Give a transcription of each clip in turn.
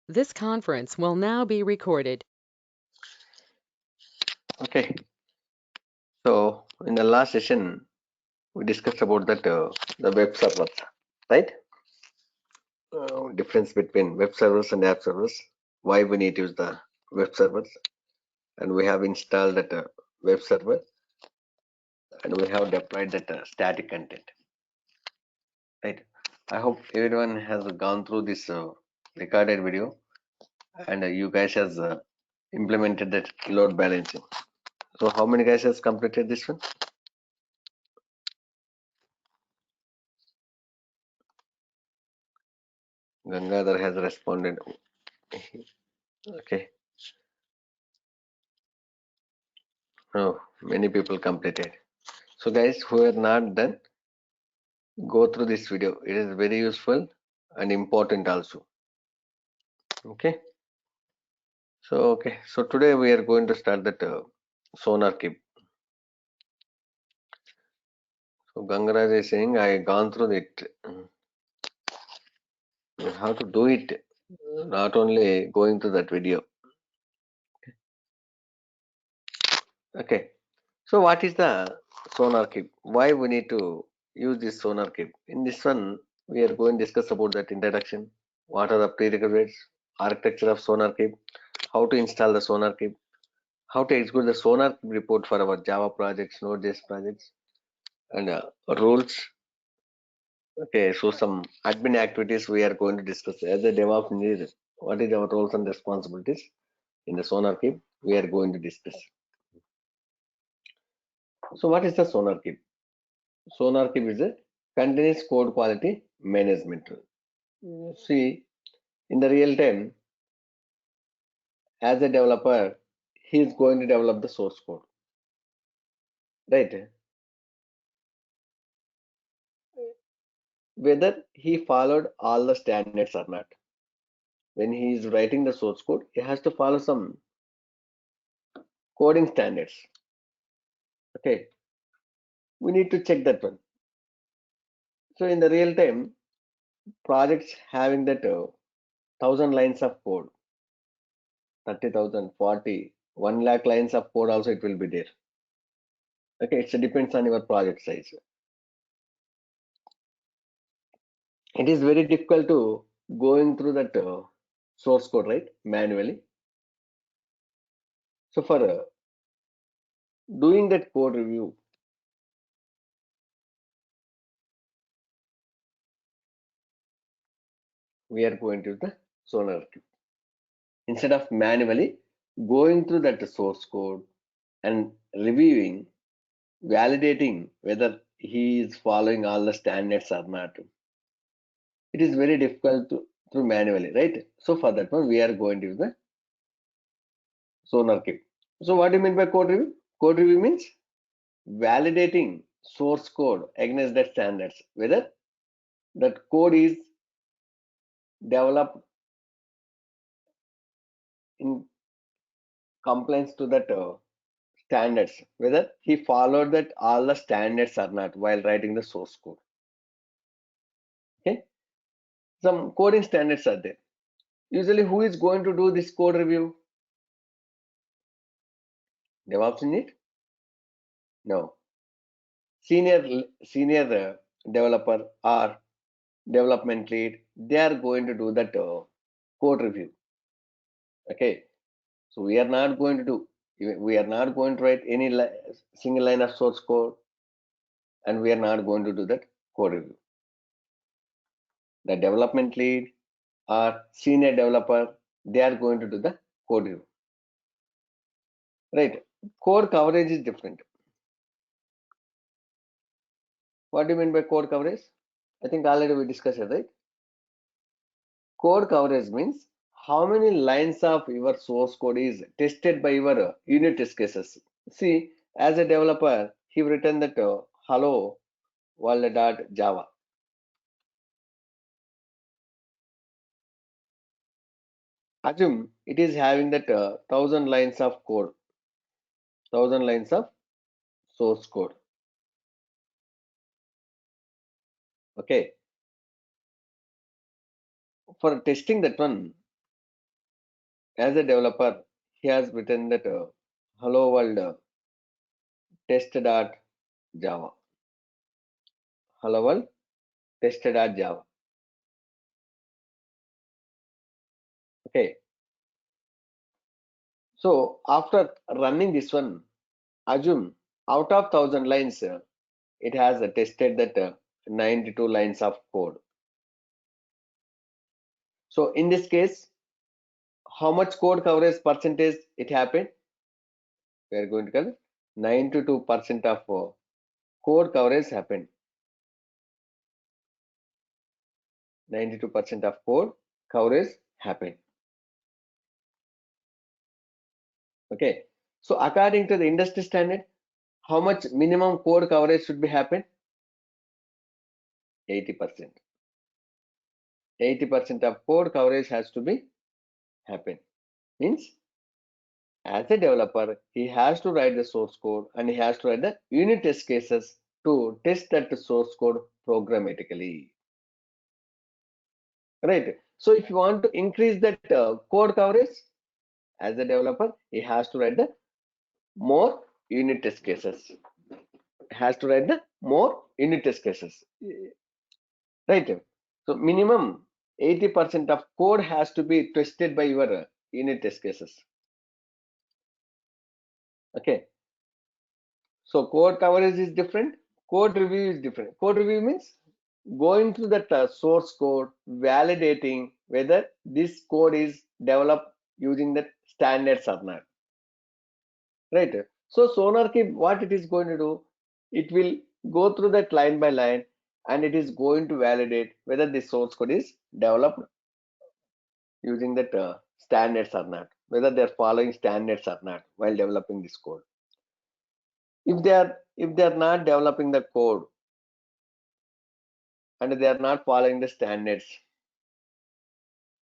This conference will now be recorded. Okay, so in the last session, we discussed about that the web servers, right? Difference between web servers and app servers, why we need to use the web servers, and we have installed that web server, and we have deployed that static content, right? I hope everyone has gone through this recorded video, and you guys has implemented that load balancing. So how many guys has completed this one? Gangadhar has responded. Okay. Oh, many people completed. So guys who are not done, go through this video. It is very useful and important also. Okay. So today we are going to start that SonarQube. So Gangaraj is saying I gone through it. How to do it, not only going to that video. Okay. So what is the SonarQube? Why we need to use this SonarQube? In this one, we are going to discuss about that introduction. What are the prerequisites, architecture of SonarQube, how to install the SonarQube, how to execute the SonarQube report for our Java projects, Node.js projects, and rules. Okay, so some admin activities we are going to discuss as a DevOps engineer. What is our roles and responsibilities in the SonarQube? We are going to discuss. So what is the SonarQube? SonarQube is a continuous code quality management tool. See, in the real time, as a developer, he is going to develop the source code, right? Whether he followed all the standards or not. When he is writing the source code, he has to follow some coding standards. Okay, we need to check that one. So in the real time, projects having that 1,000 lines of code, 30,000, 40, 1 lakh lines of code also it will be there. Okay, it depends on your project size. It is very difficult to going through that source code, right, manually. So for doing that code review, we are going to use the SonarQube. Instead of manually going through that source code and reviewing, validating whether he is following all the standards or not. It is very difficult to through manually, right? So for that one, we are going to use the SonarQube. So what do you mean by code review? Code review means validating source code against that standards, whether that code is developed in compliance to that standards, whether he followed that all the standards or not while writing the source code. Okay, some coding standards are there. Usually, who is going to do this code review? DevOps in it? No. Senior developer or development lead, they are going to do that code review. Okay, so we are not going to do. We are not going to write any single line of source code, and we are not going to do that code review. The development lead or senior developer, they are going to do the code review. Right. Code coverage is different. What do you mean by code coverage? I think already we discussed it, right? Code coverage means how many lines of your source code is tested by your unit test cases. See, as a developer, he written that hello world.java. Assume it is having that 1,000 lines of code, 1,000 lines of source code. Okay. For testing that one, as a developer, he has written that hello world test.java. Hello world test.java. Okay. So after running this one, assume out of 1,000 lines, it has tested that 92 lines of code. So in this case, how much code coverage percentage it happened? We are going to call 92% of code coverage happened. 92% of code coverage happened. Okay. So according to the industry standard, how much minimum code coverage should be happen? 80%. 80% of code coverage has to be happen. Means as a developer, he has to write the source code and he has to write the unit test cases to test that source code programmatically. Right. So if you want to increase that code coverage as a developer, he has to write the more unit test cases. Has to write the more unit test cases. Right. So minimum 80% of code has to be tested by your unit test cases. Okay. So code coverage is different. Code review is different. Code review means going through that source code, validating whether this code is developed using the standards or not. Right. So SonarQube, what it is going to do, it will go through that line by line and it is going to validate whether the source code is developed using that standards or not, whether they are following standards or not while developing this code. If they are not developing the code and they are not following the standards,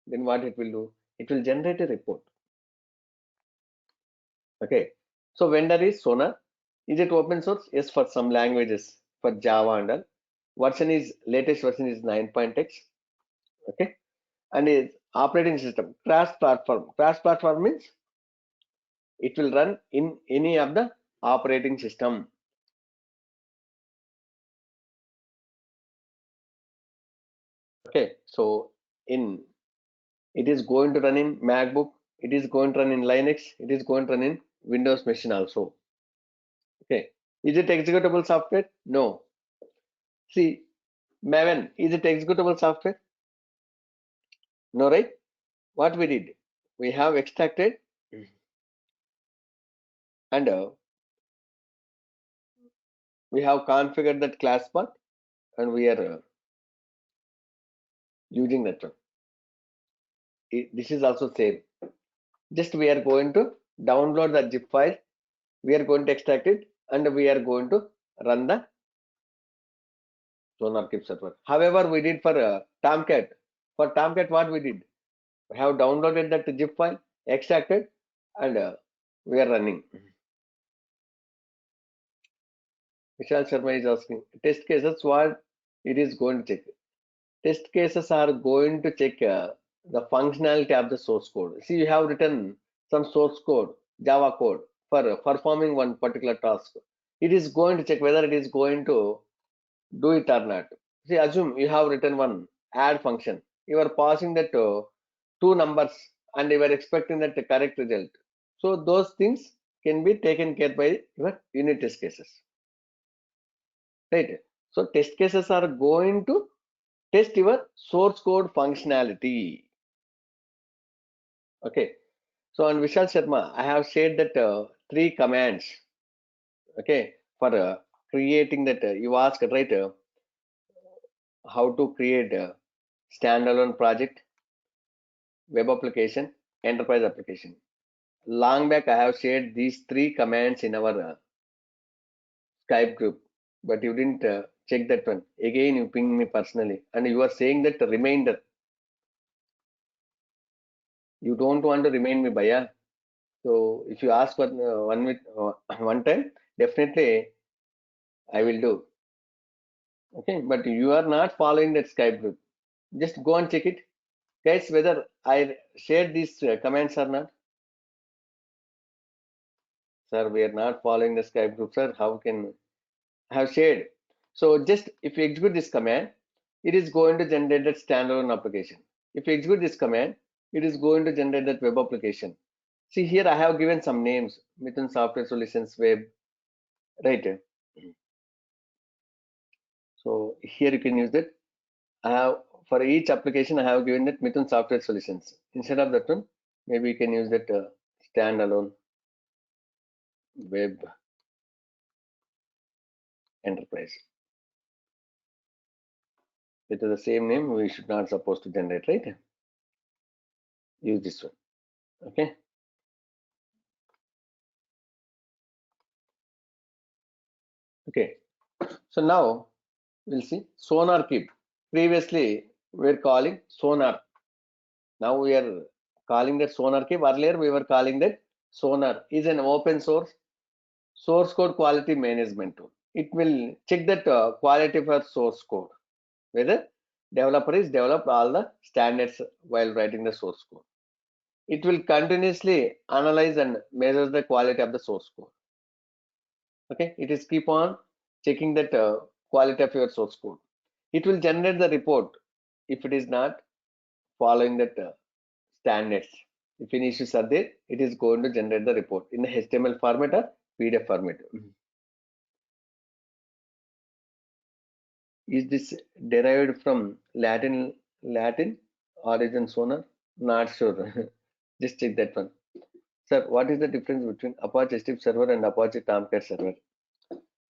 then what it will do? It will generate a report. Okay. So vendor is Sonar. Is it open source? Yes, for some languages, for Java and all. Latest version is 9.x. Okay. And is operating system cross platform. Cross platform means it will run in any of the operating system. Okay. So in it is going to run in MacBook, it is going to run in Linux, it is going to run in Windows machine also. Okay. Is it executable software? No. See, Maven, is it executable software? No, right? What we did? We have extracted and we have configured that class path and we are using that one. This is also same. Just we are going to download the zip file, we are going to extract it and we are going to run the SonarQube server. However, we did for Tomcat. For Tomcat, what we did? We have downloaded that zip file, extracted, and we are running. Vishal Sharma is asking, test cases, what it is going to check? Test cases are going to check the functionality of the source code. See, you have written some source code, Java code, for performing one particular task. It is going to check whether it is going to do it or not. See, assume you have written one add function. You are passing that two numbers and you are expecting that the correct result. So those things can be taken care by your unit test cases. Right. So test cases are going to test your source code functionality. Okay. So on Vishal Sharma, I have shared that three commands. Okay. For creating that, you asked, right, how to create a standalone project, web application, enterprise application. Long back, I have shared these three commands in our Skype group, but you didn't check that one. Again, you pinged me personally, and you are saying that reminder. You don't want to remind me, Baya. So if you ask for one time, definitely I will do. Okay, but you are not following that Skype group. Just go and check it. Guys, whether I shared these commands or not? Sir, we are not following the Skype group, sir. How can I have shared? So just if you execute this command, it is going to generate that standalone application. If you execute this command, it is going to generate that web application. See here, I have given some names: Mithun Software Solutions Web, right? So here you can use that. I have for each application I have given that Mithun Software Solutions. Instead of that one, maybe you can use that standalone web enterprise. It is the same name. We should not supposed to generate, right? Use this one. Okay. Okay. So now we'll see Sonar Keep. Previously we were calling Sonar. Now we are calling that Sonar Keep. Earlier we were calling that Sonar is an open source code quality management tool. It will check that quality for source code, whether developer is developed all the standards while writing the source code. It will continuously analyze and measure the quality of the source code. Okay, it is keep on checking that quality of your source code. It will generate the report if it is not following that standards. If any issues are there, it is going to generate the report in the HTML format or PDF format. Is this derived from Latin origin Sonar? Not sure. Just check that one. Sir, what is the difference between Apache Strip server and Apache Tomcat server?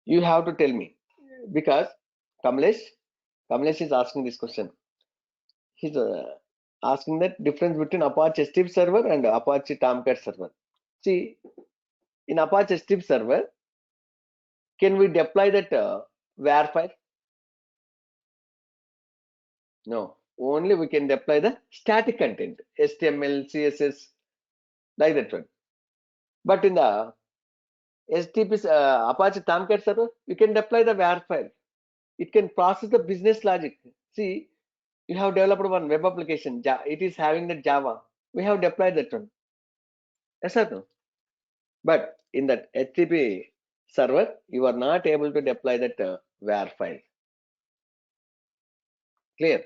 You have to tell me, because Kamlesh is asking this question. He's asking that difference between Apache Strip server and Apache Tomcat server. See, in Apache Strip server, can we deploy that WAR file? No, only we can deploy the static content, HTML, CSS, like that one. But in the HTTP Apache Tomcat server, you can deploy the WAR file. It can process the business logic. See, you have developed one web application. It is having the Java. We have deployed that one. Yes or no? But in that HTTP server, you are not able to deploy that WAR file. Clear?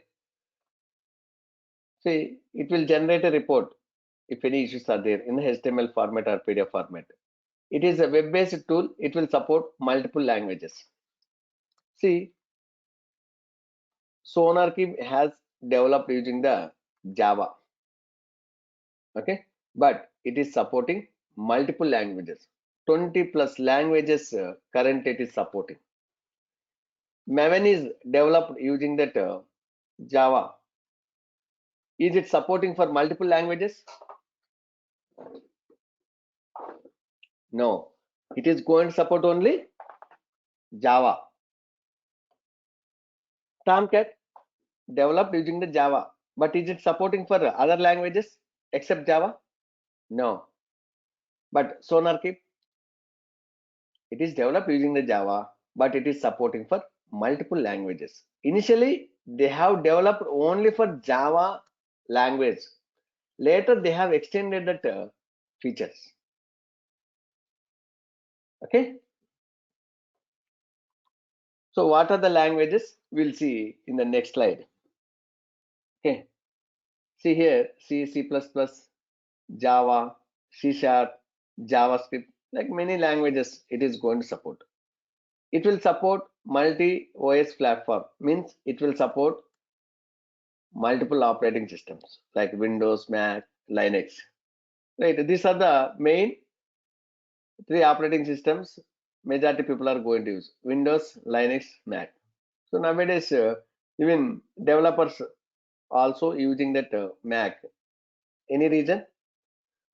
See, it will generate a report if any issues are there in the HTML format or PDF format. It is a web-based tool. It will support multiple languages. See, SonarKey has developed using the Java. Okay, but it is supporting multiple languages. 20 plus languages current it is supporting. Maven is developed using that Java. Is it supporting for multiple languages? No, it is going to support only Java. Tomcat developed using the Java, but is it supporting for other languages except Java? No. But SonarKeep, it is developed using the Java, but it is supporting for multiple languages. Initially, they have developed only for Java language. Later, they have extended that features. Okay. So, what are the languages? We'll see in the next slide. Okay. See here, C, C++, Java, C Sharp, JavaScript, like many languages it is going to support. It will support multi OS platform, means it will support multiple operating systems like Windows, Mac, Linux. Right, these are the main three operating systems majority people are going to use: Windows, Linux, Mac. So nowadays, even developers also using that Mac. Any reason?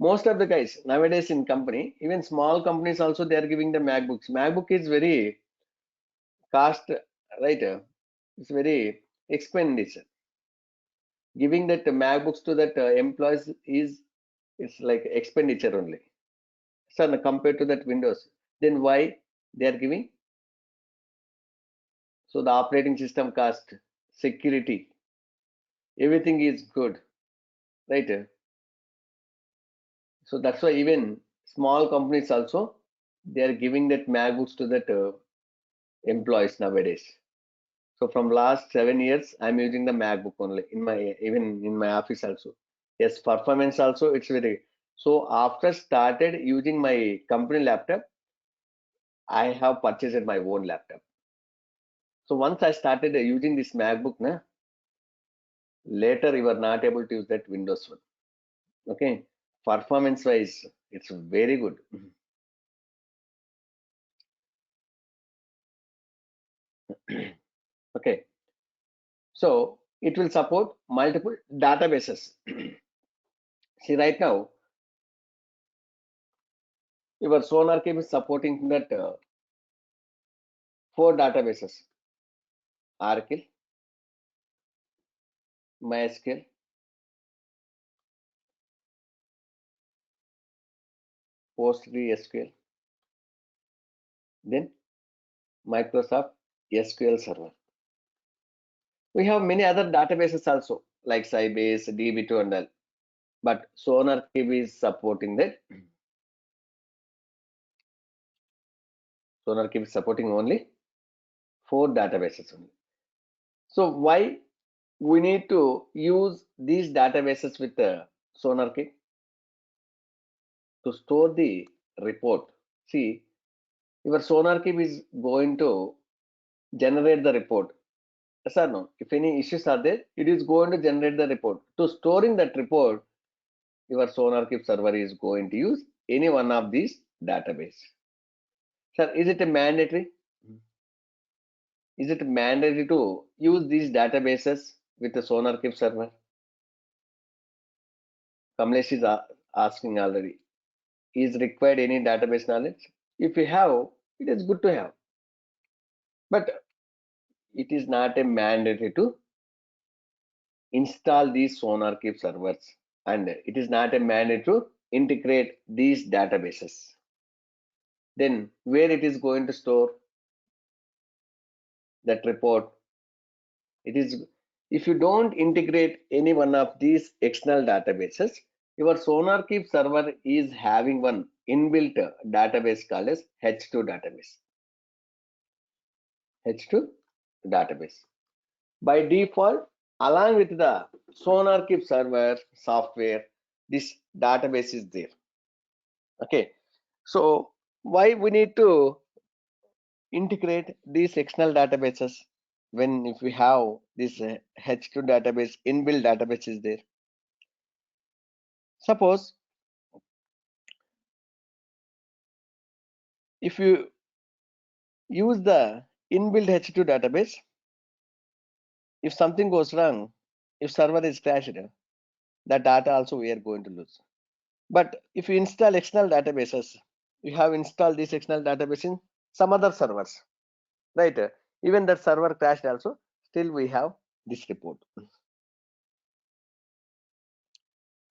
Most of the guys nowadays in company, even small companies also, they are giving the MacBooks. MacBook is very cost, right? It's very expenditure. Giving that MacBooks to that employees is, it's like expenditure only. So compared to that Windows, then why they are giving? So the operating system cost, security, everything is good. right? So that's why even small companies also, they are giving that MacBooks to that employees nowadays. So from last 7 years, I'm using the MacBook only in my, even in my office also. Yes, performance also it's very. So after started using my company laptop, I have purchased my own laptop. So once I started using this MacBook, na, later you are not able to use that Windows one. Okay, performance wise, it's very good. Okay, so it will support multiple databases. See, right now, your SonarCube is supporting that 4 databases: Oracle, MySQL, PostgreSQL, then Microsoft SQL Server. We have many other databases also, like Sybase, DB2, and all. But SonarCube is supporting that. SonarCube is supporting only 4 databases only. So why we need to use these databases with the SonarCube? To store the report. See, your SonarCube is going to generate the report. Yes or no? If any issues are there, it is going to generate the report. To storing that report, your SonarCube server is going to use any one of these database. Sir, is it a mandatory? Is it mandatory to use these databases with the SonarCube server? Kamlesh is asking already. Is required any database knowledge? If you have, it is good to have. But it is not a mandatory to install these SonarCube servers, and it is not a mandate to integrate these databases. Then where it is going to store that report? It is, if you don't integrate any one of these external databases, your SonarCube server is having one inbuilt database called as H2 database. H2 database. By default, along with the SonarCube server software, this database is there. Okay, so why we need to integrate these external databases when if we have this H2 database, inbuilt database is there? Suppose if you use the inbuilt H2 database, if something goes wrong, if server is crashed, the data also we are going to lose. But if you install external databases, you have installed this external database in some other servers, right? Even that server crashed also, still we have this report.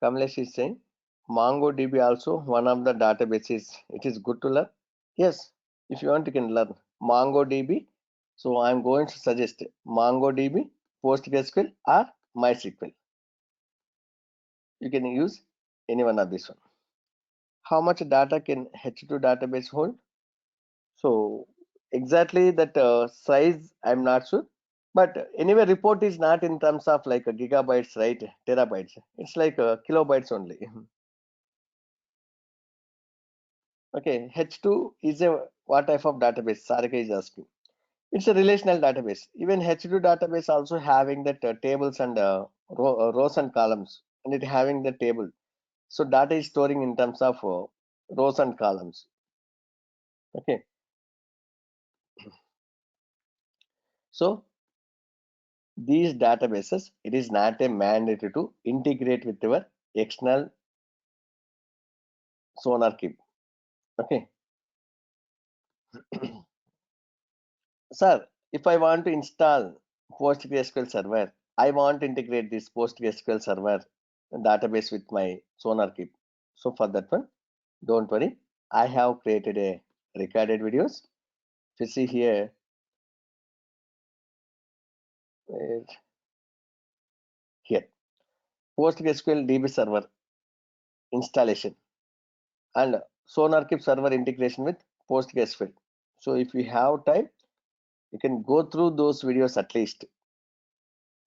Kamlesh is saying MongoDB also one of the databases. It is good to learn. Yes, if you want, you can learn MongoDB. So I'm going to suggest MongoDB, PostgreSQL, or MySQL. You can use any one of this one. How much data can H2 database hold? So exactly that size, I'm not sure. But anyway, report is not in terms of like a gigabytes, right? Terabytes. It's like kilobytes only. Okay, H2 is a what type of database? Sarika is asking. It's a relational database. Even H2 database also having that tables and rows and columns, and it having the table. So data is storing in terms of rows and columns. Okay, so these databases, it is not a mandatory to integrate with your external SonarCube. Okay, sir, if I want to install PostgreSQL server, I want to integrate this PostgreSQL server database with my SonarCube. So for that one, don't worry, I have created a recorded videos. If you see here, here PostgreSQL DB server installation and SonarQube server integration with PostgreSQL. So if you have time, you can go through those videos at least.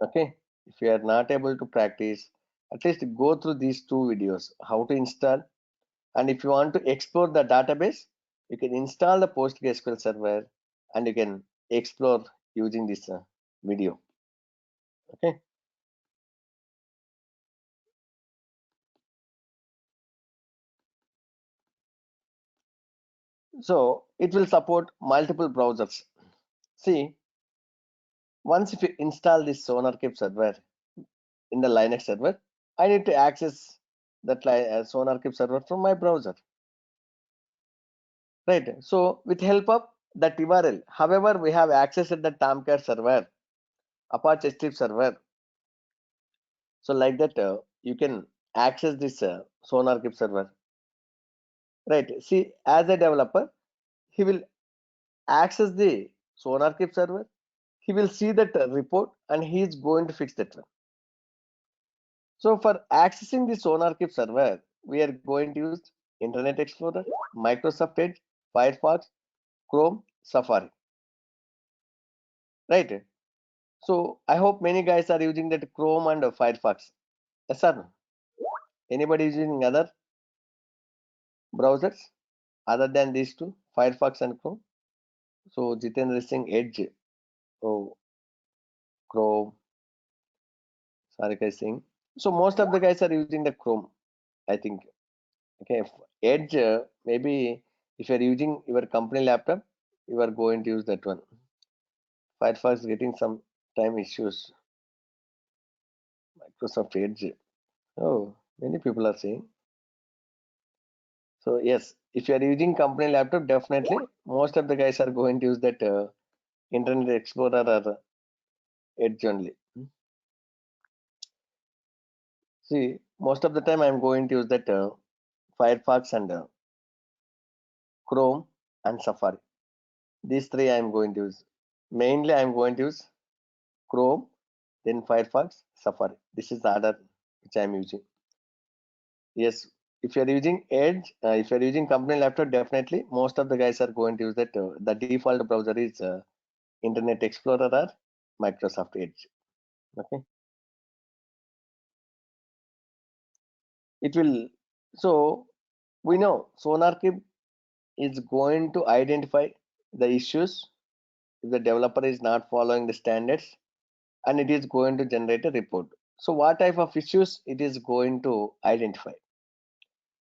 Okay, if you are not able to practice, at least go through these two videos, how to install, and if you want to explore the database, you can install the PostgreSQL server and you can explore using this video. Okay, so it will support multiple browsers. See, once if you install this SonarQube server in the Linux server, I need to access that SonarQube server from my browser, right? So with help of that URL, however, we have accessed the Tomcat server, Apache Strip server. So like that, you can access this SonarQube server, right? See, as a developer, he will access the SonarQube server. He will see that report and he is going to fix that one. So for accessing the SonarQube server, we are going to use Internet Explorer, Microsoft Edge, Firefox, Chrome, Safari, right? So I hope many guys are using that Chrome and Firefox. Yes or no? Anybody using other browsers other than these two, Firefox and Chrome? So Jitendra is saying Edge, oh Chrome, Sarika is saying. So most of the guys are using the Chrome, I think. Okay, Edge, maybe if you're using your company laptop, you are going to use that one. Firefox is getting some time issues. Microsoft Edge. Oh, many people are saying. So yes, if you are using company laptop, definitely most of the guys are going to use that Internet Explorer or Edge only. See, most of the time I'm going to use that Firefox and Chrome and Safari. These three I'm going to use. Mainly I'm going to use Chrome, then Firefox, Safari. This is the order which I'm using. Yes, if you're using Edge, if you're using company laptop, definitely most of the guys are going to use that. The default browser is Internet Explorer or Microsoft Edge. Okay, it will. So we know SonarQube is going to identify the issues if the developer is not following the standards, and it is going to generate a report. So what type of issues it is going to identify?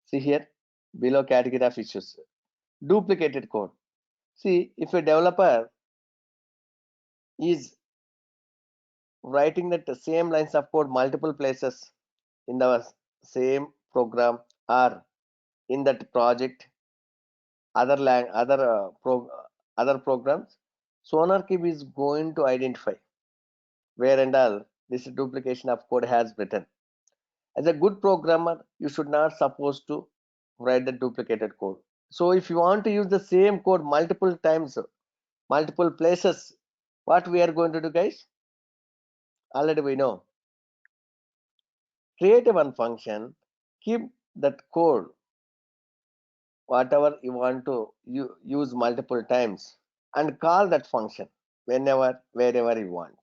See here, below category of issues, duplicated code. See, if a developer is writing that the same lines of code multiple places in the same program or in that project, other programs, SonarQube is going to identify where and all this duplication of code has written. As a good programmer, you should not supposed to write the duplicated code. So if you want to use the same code multiple times, multiple places, what we are going to do, guys? Already we know. Create one function, keep that code, whatever you want to use multiple times, and call that function whenever, wherever you want.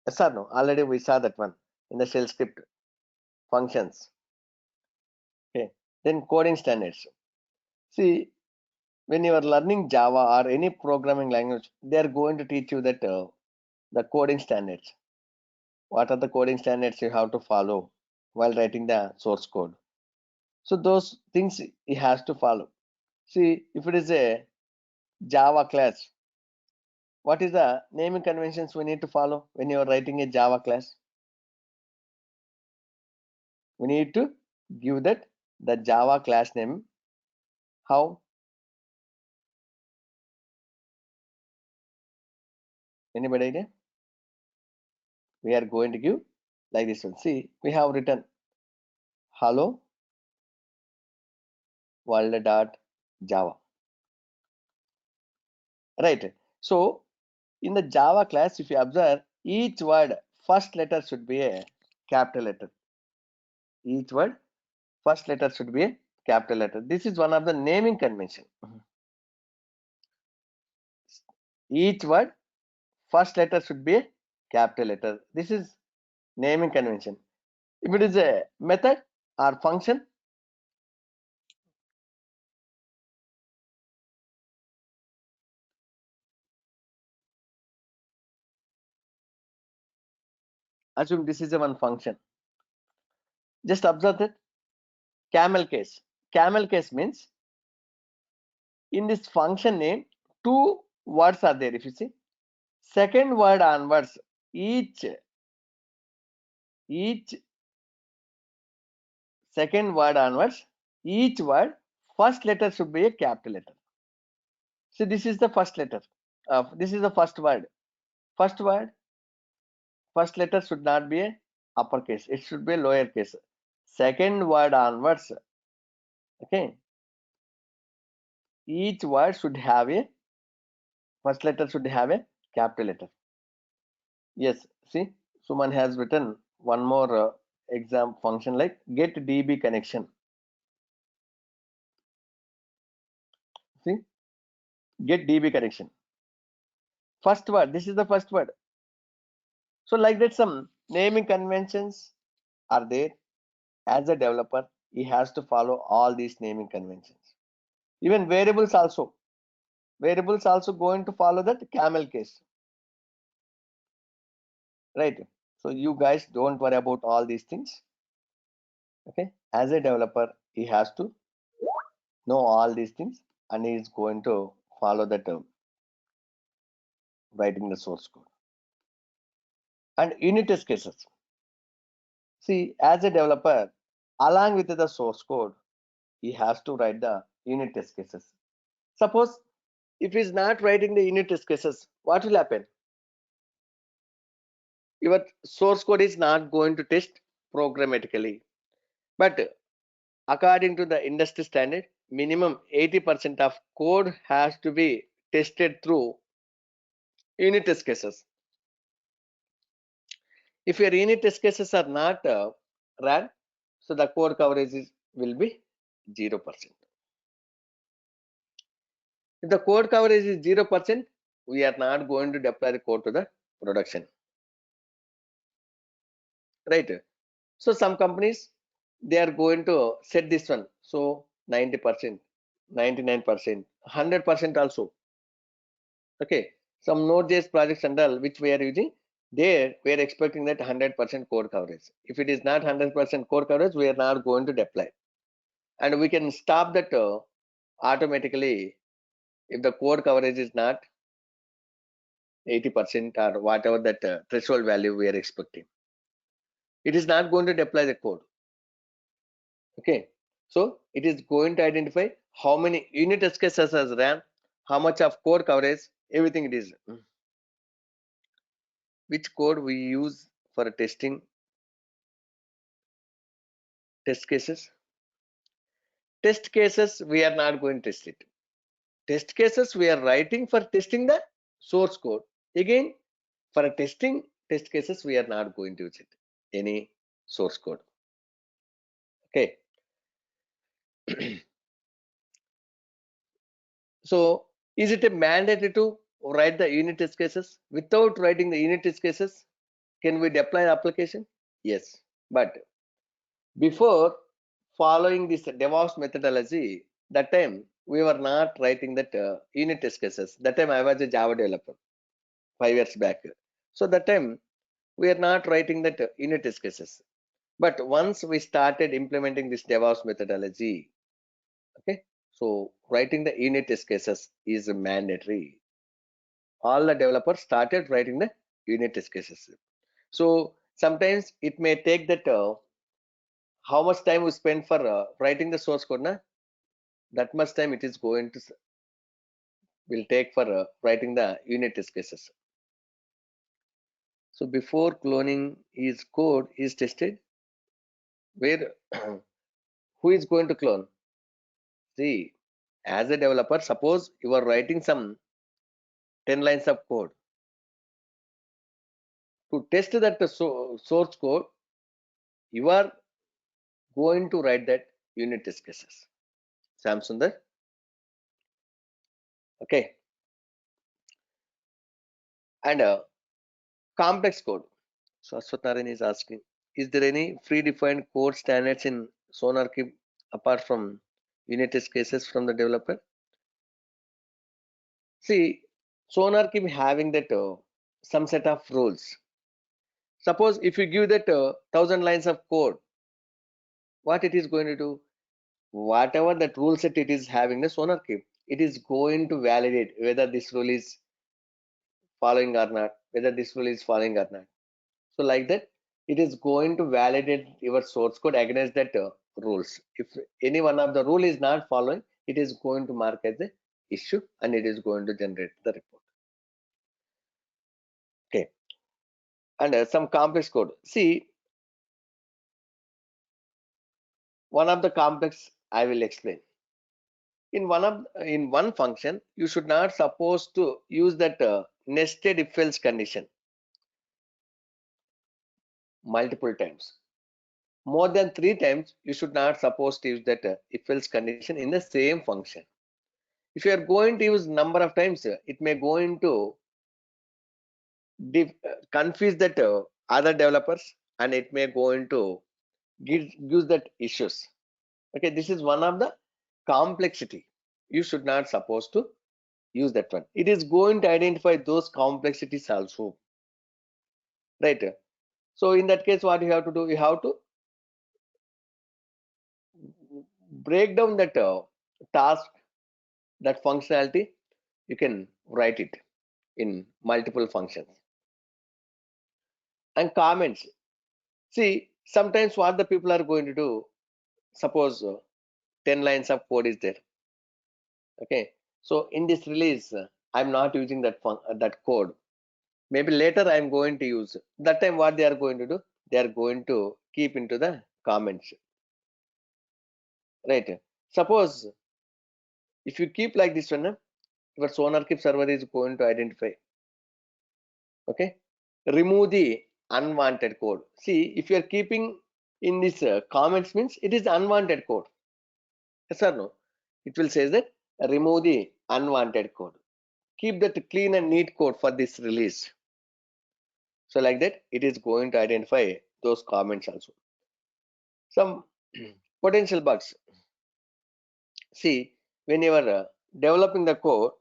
Yes or no? Already we saw that one in the shell script functions. Okay. Then coding standards. See, when you are learning Java or any programming language, they are going to teach you that the coding standards. What are the coding standards you have to follow while writing the source code? So those things he has to follow. See, if it is a Java class, what is the naming conventions we need to follow when you are writing a Java class? We need to give that the Java class name. How? Anybody idea? We are going to give like this one. See, we have written hello world.java. Right. So in the Java class, if you observe, each word first letter should be a capital letter. Each word, first letter should be a capital letter. This is one of the naming convention. Each word, first letter should be a capital letter. This is naming convention. If it is a method or function, assume this is a one function. Just observe that camel case. Camel case means in this function name, two words are there. If you see, second word onwards, each second word onwards, each word first letter should be a capital letter. So this is the first letter. This is the first word. First word, first letter should not be a uppercase. It should be a lowercase. Second word onwards, okay. Each word should have a first letter should have a capital letter. Yes, see, Suman has written one more exam function like get DB connection. See, get DB connection. First word, this is the first word. So like that, some naming conventions are there. As a developer, he has to follow all these naming conventions. Even variables also going to follow that camel case, right? So you guys don't worry about all these things. Okay, as a developer, he has to know all these things and he is going to follow that writing the source code. And unit test cases. See, as a developer, along with the source code, he has to write the unit test cases. Suppose if he's not writing the unit test cases, what will happen? Your source code is not going to test programmatically. But according to the industry standard, minimum 80% of code has to be tested through unit test cases. If your unit test cases are not ran, so the code coverage will be 0%. If the code coverage is 0%, we are not going to deploy the code to the production. Right? So some companies, they are going to set this one. So 90%, 99%, 100% also. Okay. Some Node.js projects and all which we are using, there we are expecting that 100% code coverage. If it is not 100% code coverage, we are not going to deploy. And we can stop that automatically if the code coverage is not 80% or whatever that threshold value we are expecting. It is not going to deploy the code. Okay, so it is going to identify how many unit test cases has ran, how much of code coverage, everything it is. Which code we use for testing test cases? Test cases we are not going to test it. Test cases we are writing for testing the source code. Again, for testing test cases we are not going to use it any source code. Okay. So is it a mandatory to write the unit test cases? Without writing the unit test cases, can we deploy the application? Yes, but before following this DevOps methodology, that time we were not writing that unit test cases. That time I was a Java developer 5 years back. So that time we are not writing that unit test cases. But once we started implementing this DevOps methodology, okay, so writing the unit test cases is mandatory. All the developers started writing the unit test cases. So sometimes it may take that how much time we spend for writing the source code, na? That much time it is going to will take for writing the unit test cases. So before cloning his code is tested, where who is going to clone? See, as a developer, suppose you are writing some 10 lines of code. To test that source code, you are going to write that unit test cases. Sam Sundar. Okay. And complex code. So Aswatharan is asking, is there any predefined code standards in SonarQube apart from unit test cases from the developer? See, SonarQube having that some set of rules. Suppose if you give that 1,000 lines of code, what it is going to do? Whatever that rule set it is having the SonarQube, it is going to validate whether this rule is following or not, whether this rule is following or not. So like that, it is going to validate your source code against that rules. If any one of the rule is not following, it is going to mark as a issue and it is going to generate the report. Okay. And some complex code. See, one of the complex I will explain. In one function, you should not supposed to use that nested if else condition multiple times. More than 3 times, you should not supposed to use that if else condition in the same function. If you are going to use number of times, it may go into confuse that other developers and it may go into gives that issues. Okay, this is one of the complexity. You should not supposed to use that one. It is going to identify those complexities also, right? So in that case, what you have to do, you have to break down that task, that functionality. You can write it in multiple functions. And comments. See, sometimes what the people are going to do, suppose 10 lines of code is there. Okay, so in this release, I'm not using that code. Maybe later I'm going to use. That time what they are going to do, they are going to keep into the comments. Right. Suppose if you keep like this one, your SonarQube server is going to identify. Okay. Remove the unwanted code. See, if you are keeping in this comments means it is unwanted code. Yes or no? It will say that remove the unwanted code. Keep that clean and neat code for this release. So like that, it is going to identify those comments also. Some potential bugs. See, when you are developing the code,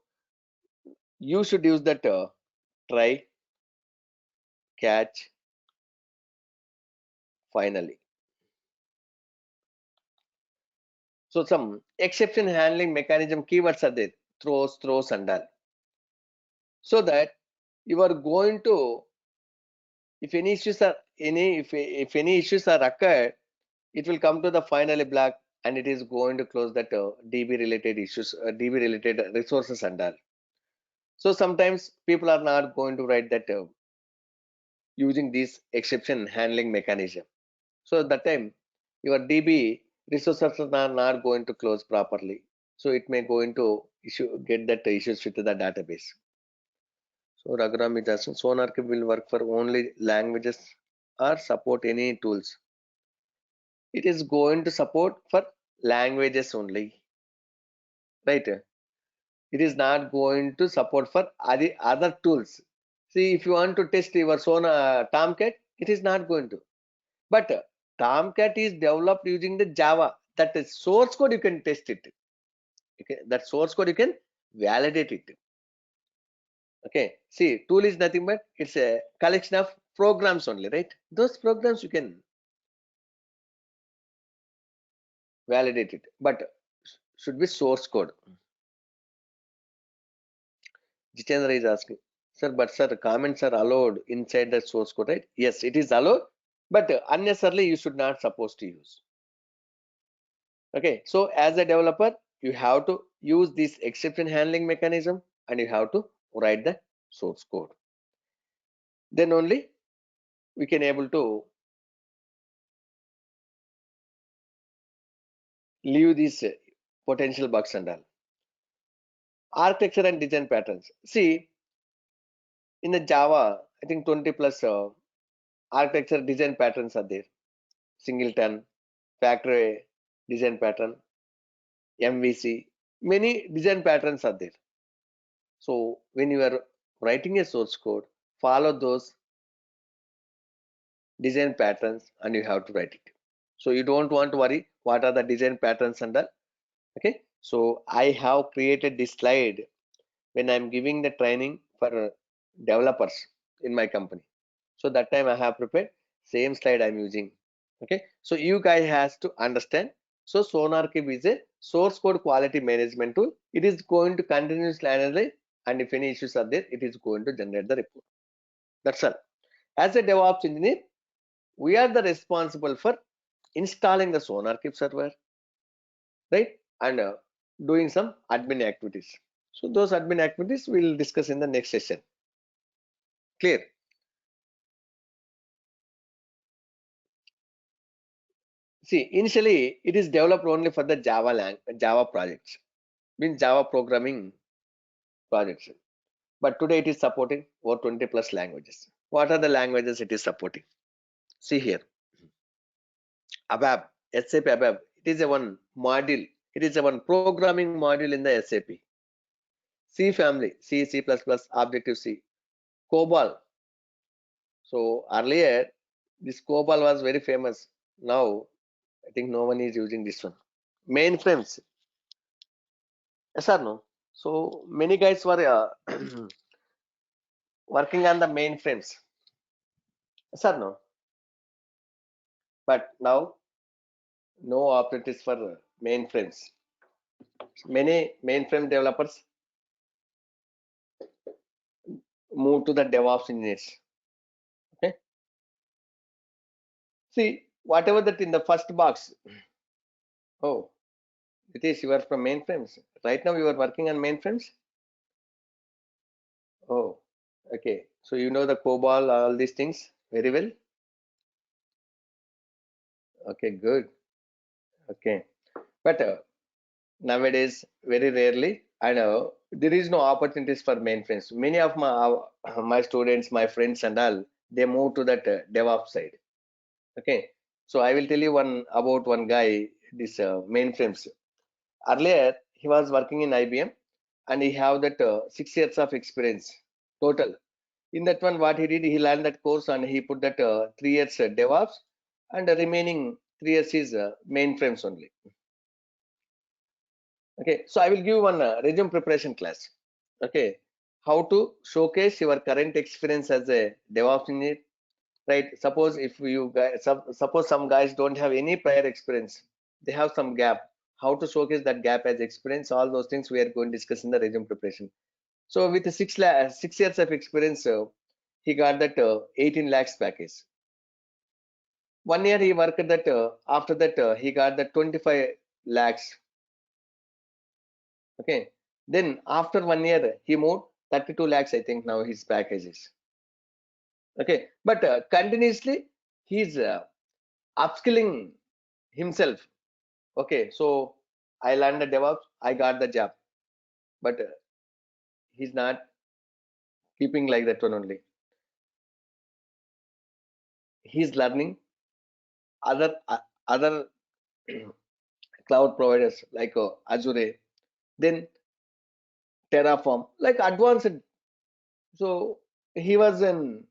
you should use that try, catch, finally. So some exception handling mechanism keywords are there, throws and all. So that you are going to, if any issues are if any issues are occurred, it will come to the finally block and it is going to close that DB related issues, DB related resources and all. So sometimes people are not going to write that using this exception handling mechanism. So at that time, your DB resources are not going to close properly. So it may go into get that issues with the database. So Raghuram is asking, SonarQube will work for only languages or support any tools? It is going to support for languages only, right? It is not going to support for other tools. See, if you want to test your Tomcat, it is not going to. But Tomcat is developed using the Java. That is source code, you can test it. Okay, that source code you can validate it. Okay, see, tool is nothing but it's a collection of programs only, right? Those programs you can validate it, but should be source code. Jitendra is asking, sir, but sir, comments are allowed inside the source code, right? Yes, it is allowed, but unnecessarily you should not supposed to use. Okay, so as a developer, you have to use this exception handling mechanism and you have to write the source code. Then only we can able to leave these potential bugs and all. Architecture and design patterns. See, in the Java, I think 20 plus architecture design patterns are there. Singleton, factory design pattern, MVC, many design patterns are there. So when you are writing a source code, follow those design patterns and you have to write it. So you don't want to worry what are the design patterns under. Okay, so I have created this slide when I'm giving the training for developers in my company. So that time I have prepared same slide I'm using. Okay, so you guys has to understand. So SonarQube is a source code quality management tool. It is going to continuously analyze, and if any issues are there, it is going to generate the report. That's all. As a DevOps engineer, we are the responsible for installing the SonarQube server, right? And doing some admin activities. So those admin activities we'll discuss in the next session. Clear? See, initially it is developed only for the Java projects, means Java programming projects. But today it is supporting over 20 plus languages. What are the languages it is supporting? See here, ABAP, SAP ABAP. It is a one module. It is a one programming module in the SAP. C family, C, C++, Objective C, COBOL. So earlier this COBOL was very famous. Now I think no one is using this one. Mainframes, yes or no? So many guys were working on the mainframes, yes or no? But now no opportunities for mainframes. Many mainframe developers move to the DevOps engineers. Okay. See, whatever that in the first box. Oh, it is you are from mainframes. Right now you are working on mainframes. Oh, okay. So you know the COBOL, all these things very well. Okay, good. Okay, but nowadays very rarely I know there is no opportunities for mainframes. Many of my students, my friends and all, they move to that DevOps side. Okay, so I will tell you one about one guy, this mainframes. Earlier he was working in IBM and he have that 6 years of experience total. In that one, what he did, he learned that course and he put that 3 years DevOps, and the remaining 3 years is mainframes only. Okay, so I will give one resume preparation class. Okay, how to showcase your current experience as a DevOps engineer, right? Suppose if you guys, suppose some guys don't have any prior experience, they have some gap. How to showcase that gap as experience? All those things we are going to discuss in the resume preparation. So with the 6 years of experience, he got that 18 lakhs package. 1 year he worked that. After that, he got that 25 lakhs. Okay. Then after 1 year, he moved 32 lakhs. I think now his package is. Okay. But continuously, he's upskilling himself. Okay. So I learned the DevOps. I got the job. But he's not keeping like that one only. He's learning other cloud providers like Azure, then Terraform, like advanced. So he was in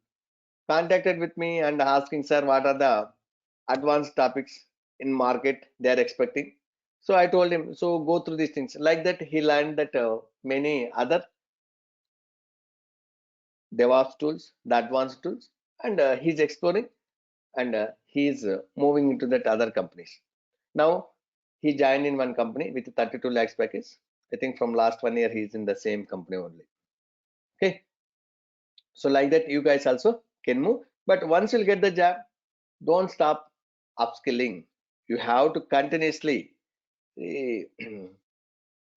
contacted with me and asking, sir, what are the advanced topics in market they are expecting? So I told him, so go through these things. Like that, he learned that many other DevOps tools, the advanced tools, and he's exploring and he's moving into that other companies. Now he joined in one company with 32 lakhs package. I think from last 1 year he's in the same company only. Okay, so like that you guys also can move. But once you'll get the job, don't stop upskilling. You have to continuously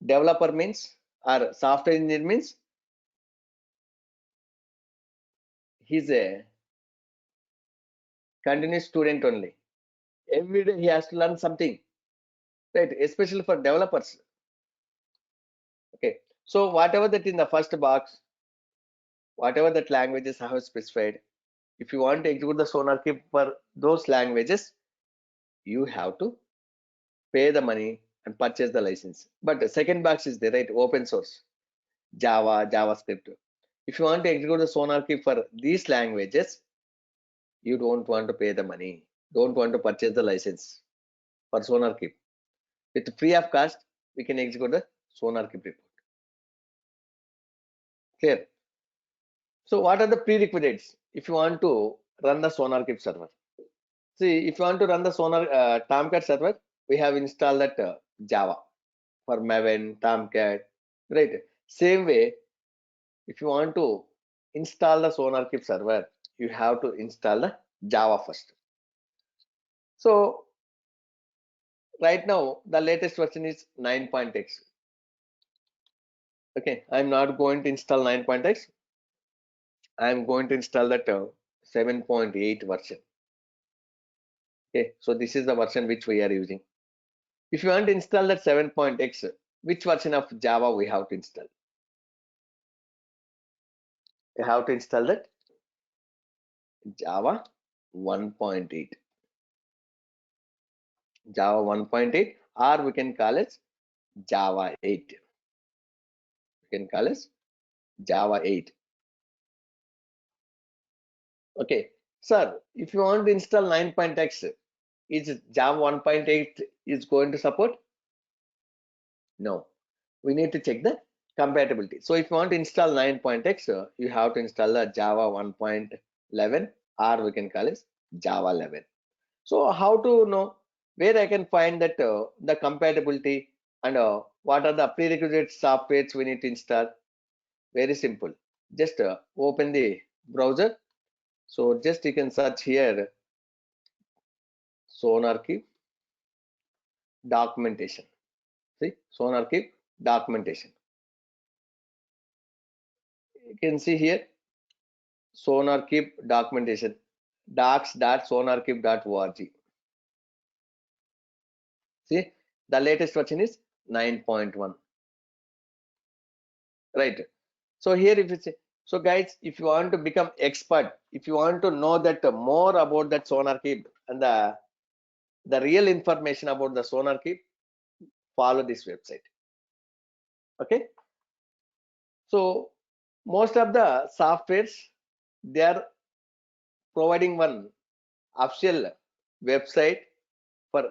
developer means or software engineer means he's a continuous student only. Every day he has to learn something, right? Especially for developers. Okay, so whatever that in the first box, whatever that languages I have specified, if you want to execute the SonarQube for those languages, you have to pay the money and purchase the license. But the second box is there, right? Open source, Java, JavaScript. If you want to execute the SonarQube for these languages, you don't want to pay the money, don't want to purchase the license for SonarQube. With free of cost, we can execute the SonarQube report. Clear? So what are the prerequisites if you want to run the SonarQube server? See, if you want to run the Tomcat server, we have installed that Java for Maven, Tomcat, right? Same way, if you want to install the SonarQube server, you have to install the Java first. So right now, the latest version is 9.x. Okay, I'm not going to install 9.x. I'm going to install that 7.8 version. Okay, so this is the version which we are using. If you want to install that 7.x, which version of Java we have to install? You have to install that Java 1.8. Java 1.8, or we can call it Java 8. We can call it Java 8. Okay, sir, if you want to install 9.x, is Java 1.8 is going to support? No, we need to check the compatibility. So if you want to install 9.x, you have to install the Java 1.11, or we can call it Java 11. So how to know where I can find that the compatibility and what are the prerequisite softwares we need to install? Very simple. Just open the browser. So just you can search here SonarQube documentation. See, SonarQube documentation. You can see here SonarQube documentation docs.sonarcube.org. See, the latest version is 9.1. Right. So here if it's so guys, if you want to become expert, if you want to know that more about that SonarQube and the real information about the SonarQube, follow this website. Okay. So most of the softwares, they are providing one official website for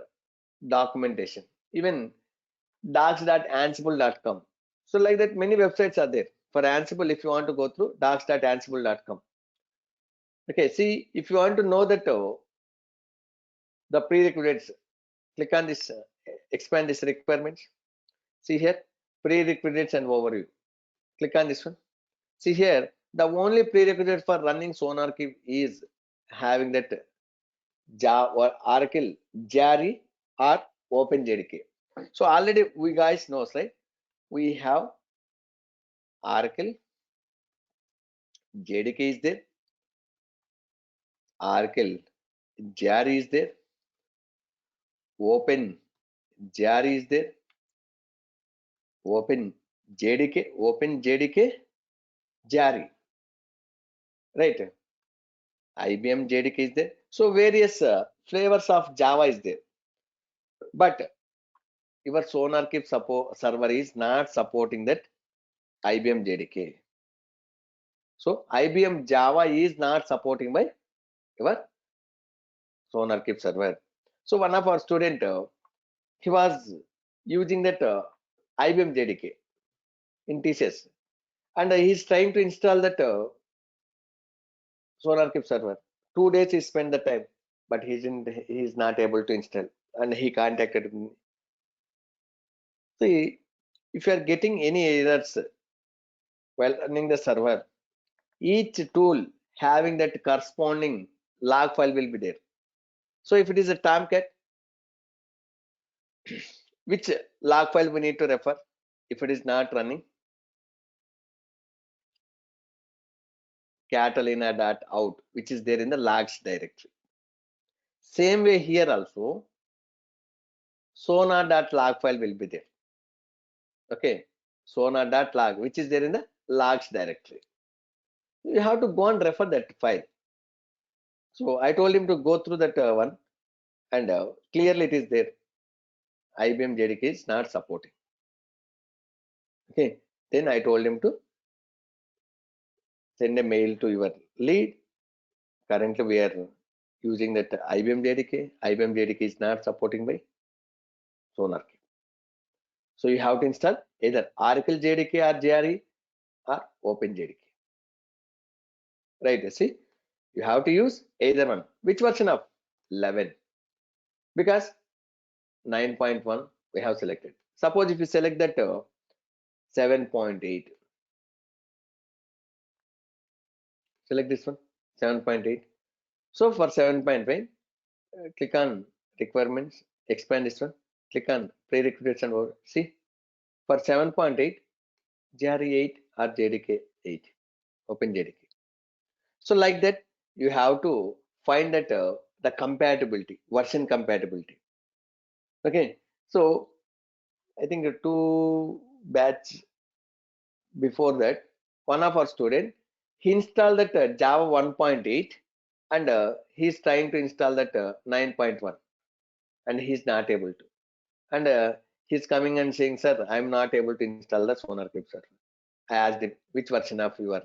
documentation, even docs.ansible.com. So like that, many websites are there. For Ansible, if you want to go through docs.ansible.com. Okay, see, if you want to know that the prerequisites, click on this, expand this requirements. See here, prerequisites and overview. Click on this one. See here, the only prerequisite for running SonarQube is having that Java or Oracle JARE or OpenJDK. So already we guys know, right? We have Oracle JDK is there, Oracle JARE is there, Open JARE is there, Open JDK JARE, right? IBM JDK is there. So various flavors of Java is there, but your SonarQube server is not supporting that IBM JDK. So IBM Java is not supporting by your SonarQube server. So one of our student, he was using that IBM JDK in TCS, and he's trying to install that SonarQube server. 2 days he spent the time, but he's not able to install, and he contacted me. See, if you are getting any errors while running the server, each tool having that corresponding log file will be there. So if it is a Tomcat, which log file we need to refer if it is not running? Catalina.out, which is there in the logs directory. Same way here also, sonar.log file will be there. Okay, sonar.log, which is there in the logs directory. You have to go and refer that file. So I told him to go through that one and clearly it is there. IBM JDK is not supporting. Okay, then I told him to send a mail to your lead. Currently, we are using that IBM JDK. IBM JDK is not supporting by SonarQube. So you have to install either Oracle JDK or JRE or OpenJDK. Right? See, you have to use either one. Which version of 11? Because 9.1 we have selected. Suppose if you select that 7.8, select this one 7.8. So for 7.5, click on requirements, expand this one, click on prerequisites and over. See, for 7.8, JRE 8 or JDK 8, OpenJDK. So like that, you have to find that the compatibility, version compatibility. Okay, so I think two batch before that, one of our student, he installed that Java 1.8 and he's trying to install that 9.1 and he's not able to. And he's coming and saying, sir, I'm not able to install the SonarQube server. I asked him, which version of your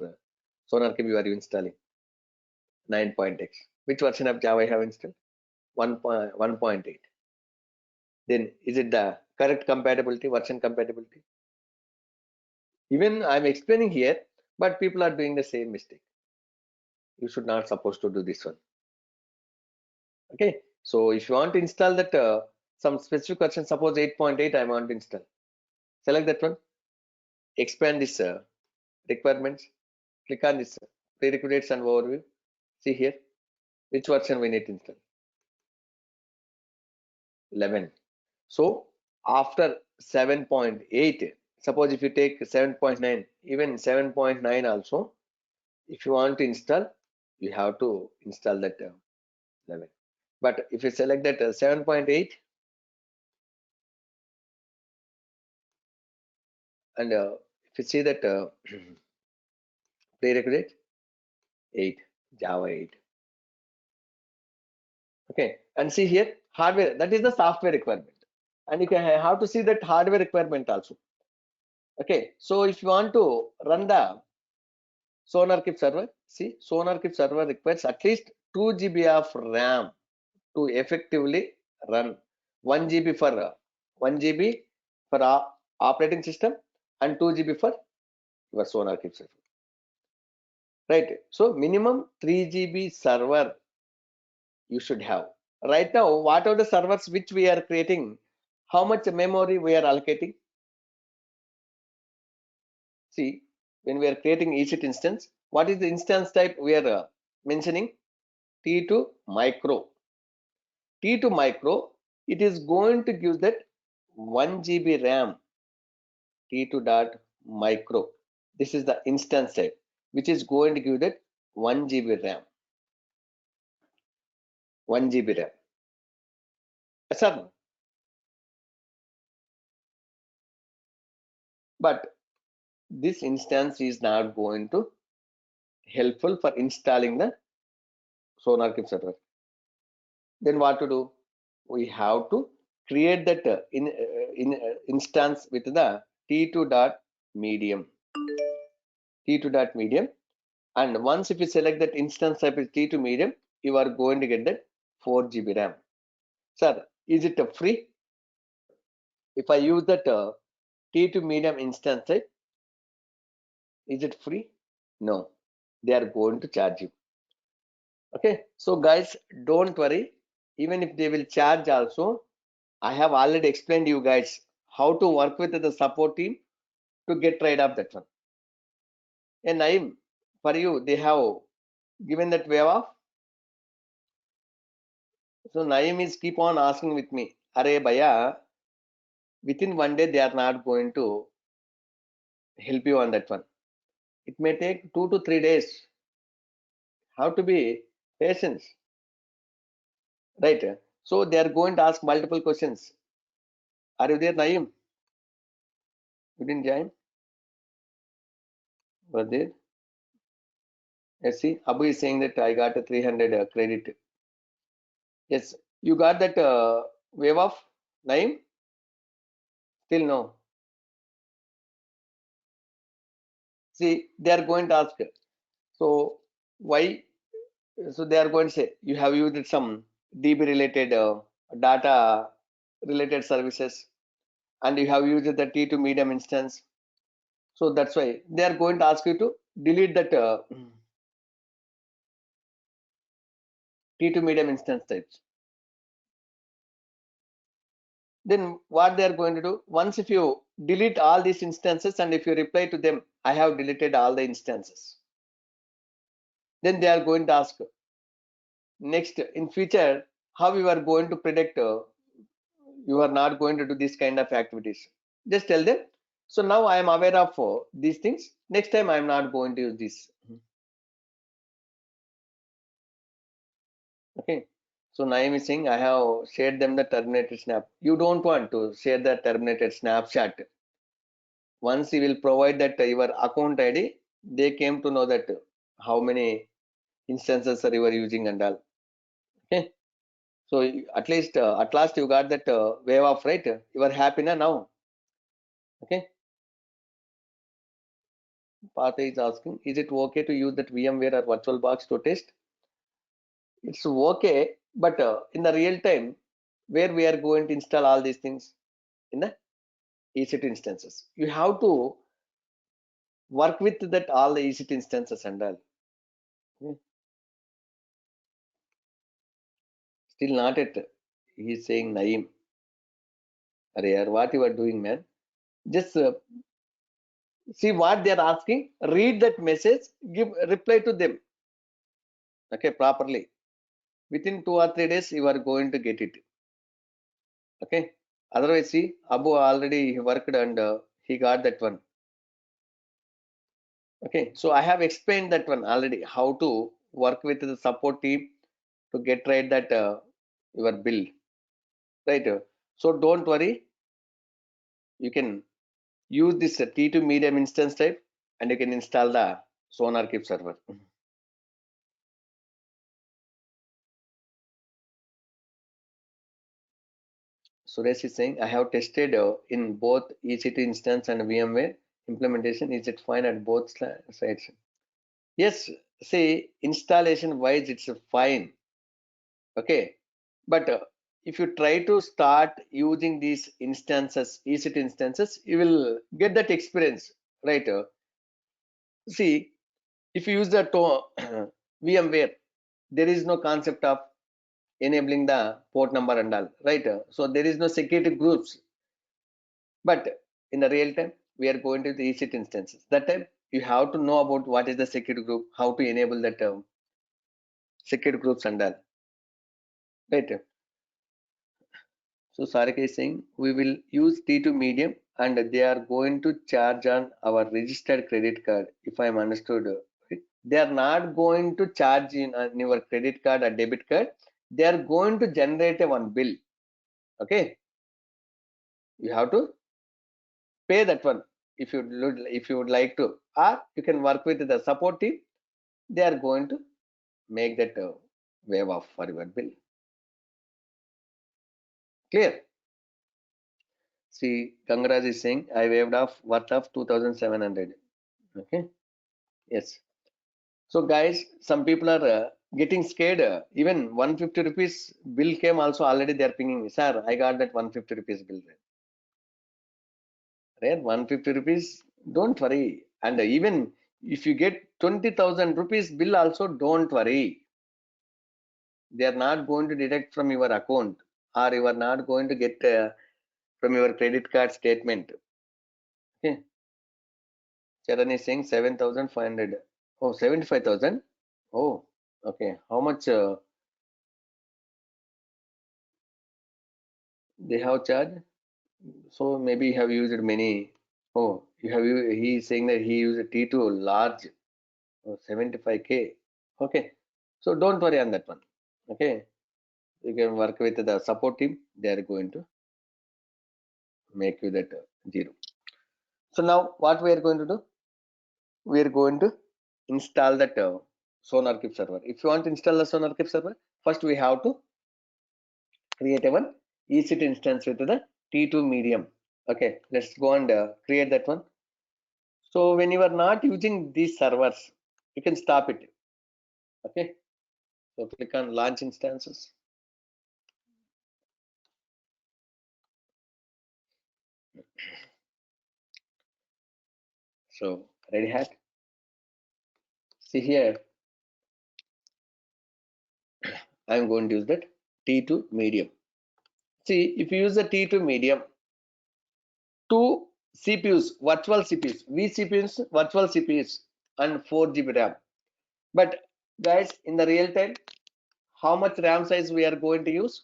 SonarQube you are installing? 9.x. Which version of Java I have installed? 1.8. Then is it the correct compatibility, version compatibility? Even I'm explaining here, but people are doing the same mistake. You should not supposed to do this one. Okay, so if you want to install that some specific version, suppose 8.8 I want to install, select that one, expand this requirements, click on this prerequisites and overview. See here, which version we need to install? 11. So after 7.8, suppose if you take 7.9, even 7.9 also, if you want to install, you have to install that 11. But if you select that 7.8 and if you see that prerequisite 8, Java 8. Okay, and see here hardware, that is the software requirement, and you can have to see that hardware requirement also. Okay, so if you want to run the SonarQube server, see SonarQube server requires at least 2 GB of RAM to effectively run 1 GB for 1 GB for operating system and 2 GB for your SonarQube server. Right, so minimum 3 GB server you should have. Right now, what are the servers which we are creating? How much memory we are allocating? See, when we are creating EC2 instance, what is the instance type we are mentioning? T2 micro. T2 micro, it is going to give that 1 GB RAM. T2 dot micro. This is the instance type, which is going to give that 1 GB RAM. 1 GB RAM. Sir, but this instance is not going to helpful for installing the SonarQube server. Then what to do? We have to create that instance with the T2 dot medium. T2 dot medium, and once if you select that instance type is T2 medium, you are going to get that 4 GB RAM. Sir, is it free? If I use that T2 medium instance type, is it free? No, they are going to charge you. Okay, so guys, don't worry. Even if they will charge also, I have already explained you guys how to work with the support team to get rid of that one. And Naeem, for you, they have given that wave off. So Naeem is keep on asking with me, Are Bhaiya, within 1 day they are not going to help you on that one. It may take 2 to 3 days. How to be patient, right? So they are going to ask multiple questions. Are you there, Naeem? You didn't join? Was there? Yes, see, Abu is saying that I got a 300 credit. Yes, You got that wave of Naeem? Still no. See, they are going to ask. So why? So they are going to say you have used some DB related data related services, and you have used the T2 medium instance. So that's why they are going to ask you to delete that T2 medium instance types. Then what they are going to do, once if you delete all these instances and if you reply to them, I have deleted all the instances, then they are going to ask next in future how you are going to predict you are not going to do this kind of activities. Just tell them, so now I am aware of these things, next time I am not going to use this. Okay, so Naeem is saying I have shared them the terminated snap. You don't want to share the terminated snapshot. Once you will provide that your account ID, they came to know that how many instances are you are using and all. Okay, so at least at last you got that wave of, right? You are happy now. Okay, Partha is asking, is it okay to use that VMware or VirtualBox to test? It's okay, but in the real time, where we are going to install all these things in the EC2 instances, you have to work with that all the EC2 instances and all. Okay. Still not it. He's saying Naeem. Arey, what you are doing, man? Just see what they are asking. Read that message. Give reply to them. Okay, properly. Within 2 or 3 days, you are going to get it. Okay. Otherwise, see, Abu already worked and he got that one. Okay, so I have explained that one already, how to work with the support team to get right that your bill, right? So don't worry, you can use this T2 medium instance type and you can install the SonarQube server. Suresh is saying, I have tested in both EC2 instance and VMware implementation. Is it fine at both sides? Yes, see, installation wise, it's fine. Okay, but if you try to start using these instances, EC2 instances, you will get that experience, right? See, if you use the VMware, there is no concept of enabling the port number and all, right? So there is no security groups. But in the real time, we are going to the EC2 instances. That time, you have to know about what is the security group, how to enable that security groups and all, right? So Sarika is saying we will use T2 medium and they are going to charge on our registered credit card. If I am understood, right? They are not going to charge in on your credit card or debit card. They are going to generate a one bill. Okay, you have to pay that one if you would like to, or you can work with the support team. They are going to make that waive off for your bill. Clear? See, Gangaraj is saying I waived off worth of 2,700. Okay. Yes. So guys, some people are getting scared. Even 150 rupees bill came also already. They are pinging me, sir. I got that 150 rupees bill. Right? 150 rupees. Don't worry. And even if you get 20,000 rupees bill also, don't worry. They are not going to deduct from your account, or you are not going to get from your credit card statement. Okay. Charan is saying 7,500. Oh, 75,000. Oh, okay. How much they have charged? So maybe you have used many. Oh, he is saying that he used a T2 large, 75K. Okay. So don't worry on that one. Okay. You can work with the support team. They are going to make you that zero. So now what we are going to do? We are going to install that SonarQube server. If you want to install the SonarQube server, first we have to create a one EC2 instance with the T2 medium. Okay, let's go and create that one. So when you are not using these servers, you can stop it. Okay, so click on launch instances. So Red Hat. See here, I'm going to use that T2 medium. See, if you use the T2 medium, two CPUs, virtual CPUs, vCPUs, virtual CPUs, and 4 GB RAM. But guys, in the real time, how much RAM size we are going to use?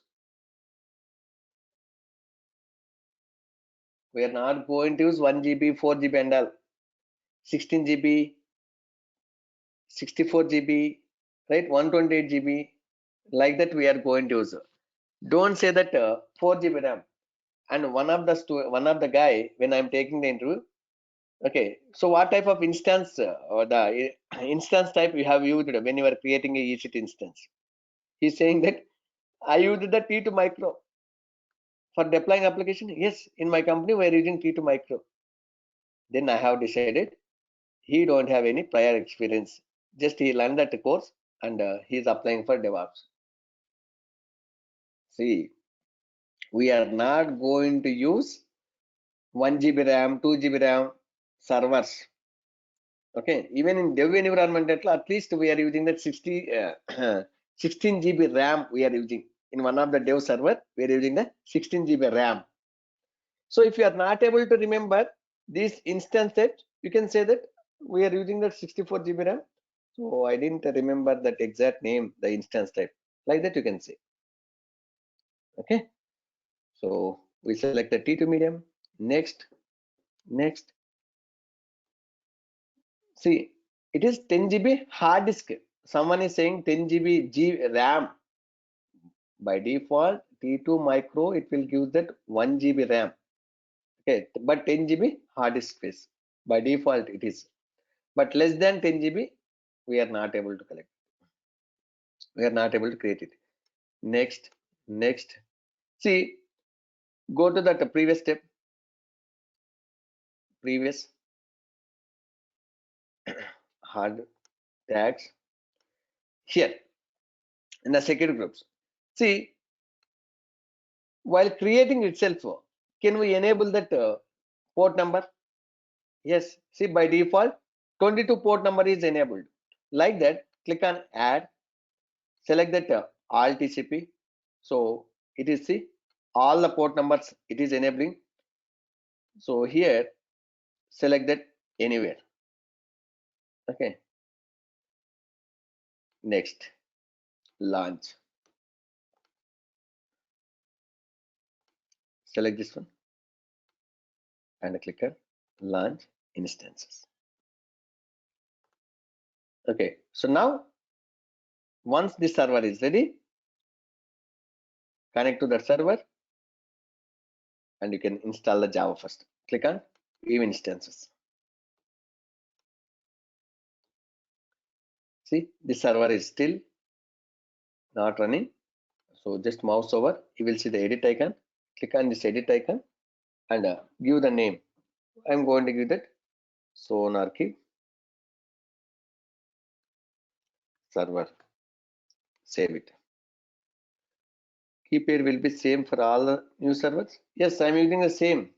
We are not going to use 1 GB, 4 GB and all. 16 GB, 64 GB, right? 128 GB, like that we are going to use. Don't say that 4 GB RAM. And one of the guy, when I'm taking the interview, okay, so what type of instance or the instance type you have used when you are creating a EC2 instance? He's saying that I used the T2 micro for deploying application. Yes, in my company we are using T2 micro. Then I have decided he don't have any prior experience. Just he learned that course and he's applying for DevOps. See, we are not going to use 1 GB RAM, 2 GB RAM servers. Okay, even in dev environment, at least we are using that 16 GB RAM we are using. In one of the dev server, we are using the 16 GB RAM. So if you are not able to remember this instance set, you can say that we are using that 64 GB RAM. So I didn't remember that exact name, the instance type. Like that you can say. Okay. So we select the T2 medium. Next, next. See, it is 10 GB hard disk. Someone is saying 10 GB RAM. By default, T2 micro, it will give that 1 GB RAM. Okay, but 10 GB hard disk space. By default, it is. But less than 10 GB, we are not able to collect. We are not able to create it. Next, next. See, go to that previous step. Previous hard tags. Here, in the security groups. See, while creating itself, can we enable that port number? Yes, see by default 22 port number is enabled. Like that, click on add, select that all TCP. So it is see all the port numbers it is enabling. So here select that anywhere. Okay. Next, launch. Select this one and click on launch instances. Okay. So now once the server is ready, connect to that server and you can install the Java first. Click on view instances. See, the server is still not running. So just mouse over, you will see the edit icon. Click on this edit icon and give the name. I'm going to give that SonarQube server. Save it. Key pair will be same for all the new servers. Yes, I'm using the same.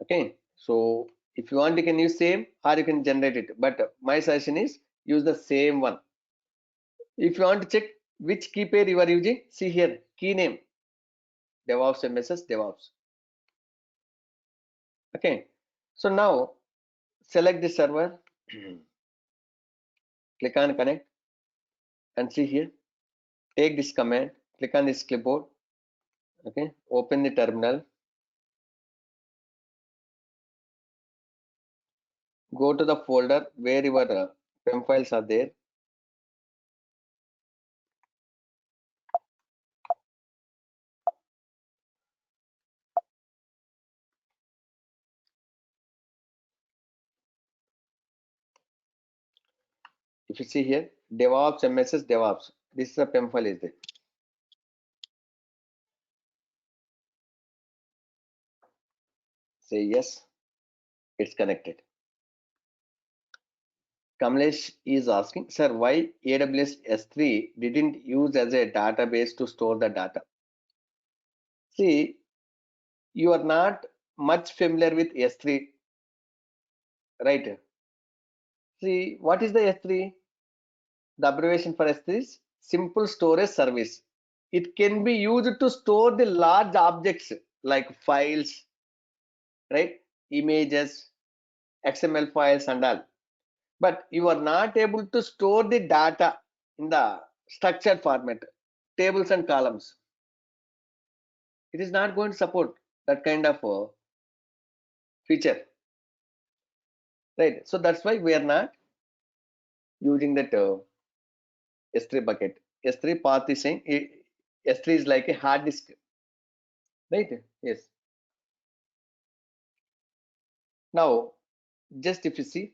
Okay, so if you want, you can use same or you can generate it. But my suggestion is use the same one. If you want to check which key pair you are using, see here key name DevOps MSS DevOps. Okay, so now select the server, click on connect and see here. Take this command, click on this clipboard. Okay, open the terminal. Go to the folder where your PEM files are there. If you see here, DevOps MSS DevOps. This is a PEM file is there. Say yes, it's connected. Kamlesh is asking, sir, why AWS S3 didn't use as a database to store the data? See, you are not much familiar with S3, right? See, what is the S3? The abbreviation for S3 is Simple Storage Service. It can be used to store the large objects like files, right? Images, XML files and all. But you are not able to store the data in the structured format, tables and columns. It is not going to support that kind of feature, right? So that's why we are not using that S3 bucket. S3 path is saying S3 is like a hard disk, right? Yes. Now, just if you see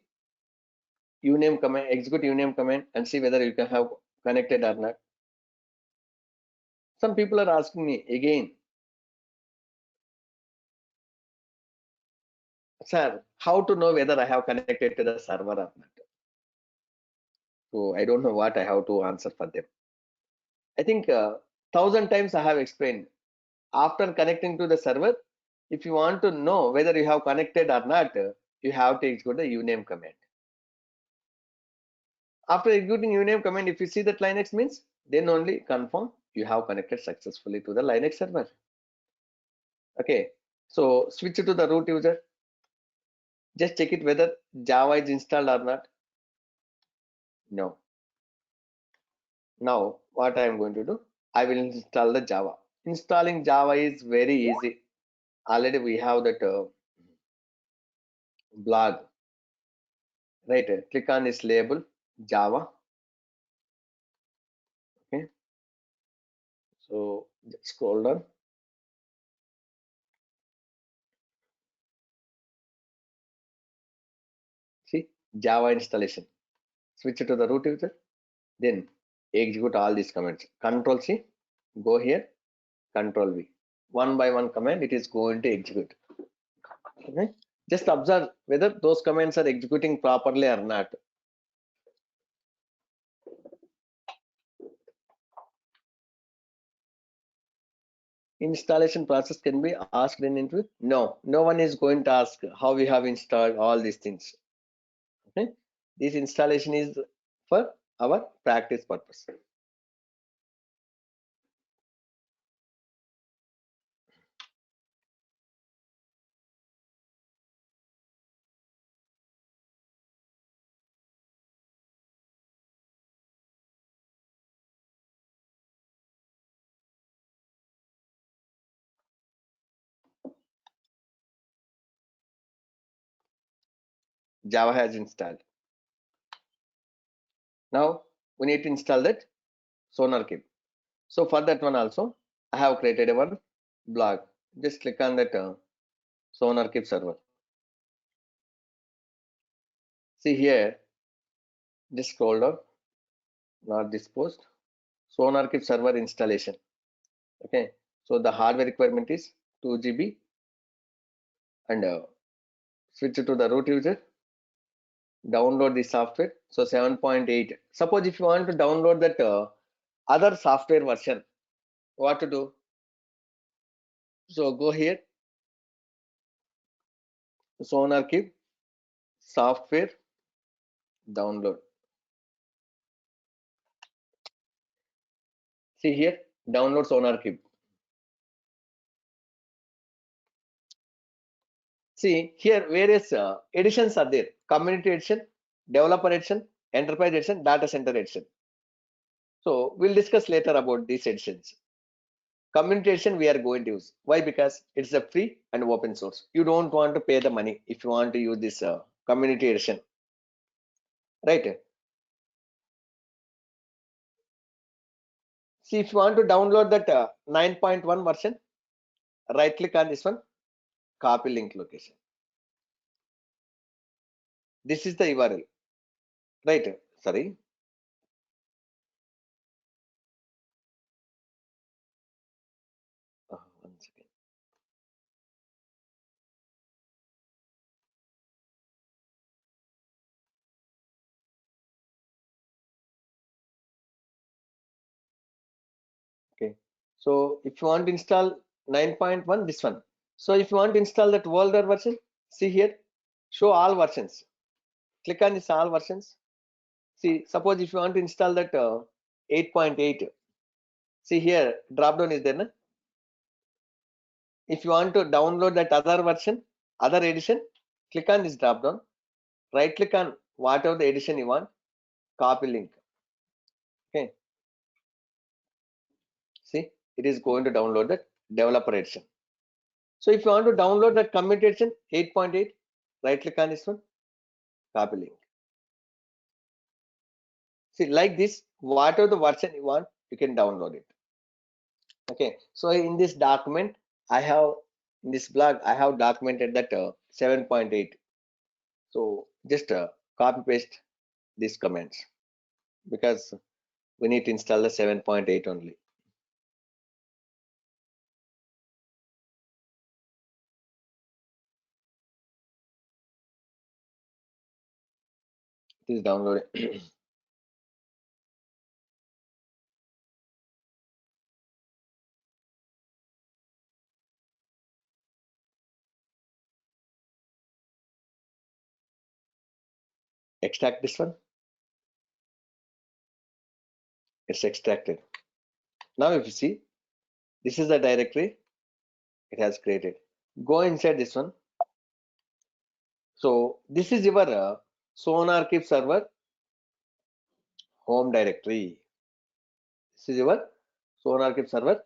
uname command, execute uname command and see whether you can have connected or not. Some people are asking me again, sir, how to know whether I have connected to the server or not? So I don't know what I have to answer for them. I think 1,000 times I have explained. After connecting to the server, if you want to know whether you have connected or not, you have to execute the uname command. After executing uname command, if you see that Linux means, then only confirm you have connected successfully to the Linux server. Okay, so switch to the root user. Just check it whether Java is installed or not. No. Now, what I am going to do, I will install the Java. Installing Java is very easy. Already we have that blog, right? Click on this label, Java. Okay, so just scroll down. See, Java installation. Switch to the root user. Then execute all these commands. Control C, go here, Control V. One by one command, it is going to execute. Okay, just observe whether those commands are executing properly or not. Installation process can be asked in interview. No one is going to ask how we have installed all these things. Okay, this installation is for our practice purpose. Java has installed. Now we need to install that SonarQube. So for that one also, I have created a one blog. Just click on that SonarQube server. See here, just scroll down, not this post. SonarQube server installation. Okay, so the hardware requirement is 2 GB and switch to the root user. Download the software. So 7.8. Suppose if you want to download that other software version, what to do? So go here, SonarQube software download. See here, download SonarQube. See here, various editions are there: community edition, developer edition, enterprise edition, data center edition. So we'll discuss later about these editions. Community edition we are going to use. Why? Because it's a free and open source. You don't want to pay the money if you want to use this community edition, right? See, if you want to download that 9.1 version, right click on this one, copy link location. This is the URL, right? Sorry. One second. So if you want to install 9.1, this one. So if you want to install that older version, see here, show all versions. Click on this all versions. See, suppose if you want to install that 8.8, see here, drop down is there. Na? If you want to download that other version, other edition, click on this drop down. Right click on whatever the edition you want, copy link. Okay. See, it is going to download that developer edition. So if you want to download that community edition 8.8, right click on this one, copy link. See, like this, whatever the version you want, you can download it. Okay, so in this document, I have in this blog, I have documented that 7.8. So just copy paste these comments because we need to install the 7.8 only. It is downloaded. Extract this one. It's extracted. Now if you see, this is the directory it has created. Go inside this one. So this is your SonarQube server home directory. This is your SonarQube server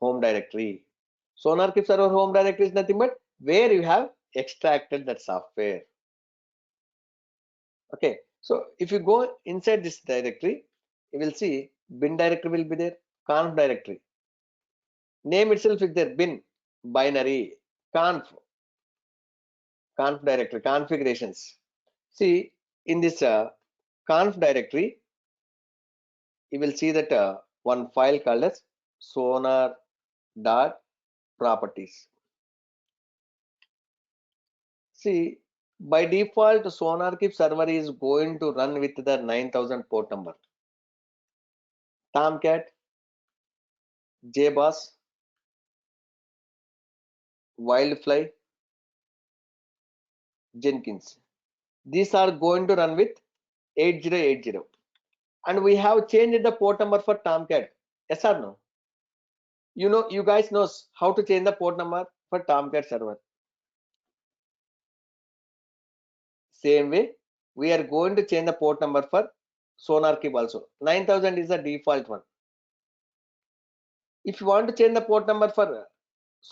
home directory. SonarQube server home directory is nothing but where you have extracted that software. Okay, so if you go inside this directory, you will see bin directory will be there, conf directory. Name itself is there, bin, binary, conf directory, configurations. See, in this conf directory, you will see that one file called as sonar.properties. See, by default, SonarQube server is going to run with the 9000 port number. Tomcat, JBoss, Wildfly, Jenkins. These are going to run with 8080. And we have changed the port number for Tomcat. Yes or no? You know, you guys knows how to change the port number for Tomcat server. Same way, we are going to change the port number for SonarQube also. 9000 is the default one. If you want to change the port number for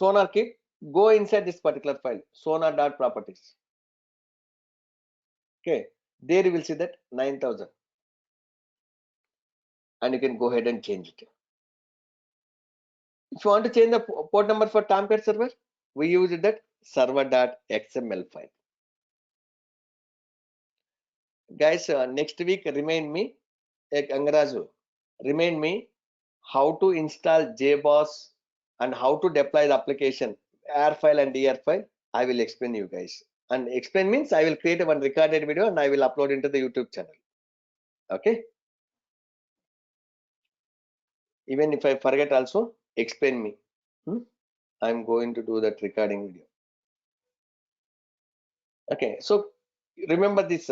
SonarQube, go inside this particular file, sonar.properties. Okay, there you will see that 9000. And you can go ahead and change it. If you want to change the port number for Tomcat server, we use that server.xml file. Guys, next week remind me, Angaraju, remind me how to install JBoss and how to deploy the application AR file and DR file. I will explain you guys. And explain means I will create one recorded video and I will upload into the YouTube channel. Okay. Even if I forget also, explain me. I'm going to do that recording video. Okay. So remember this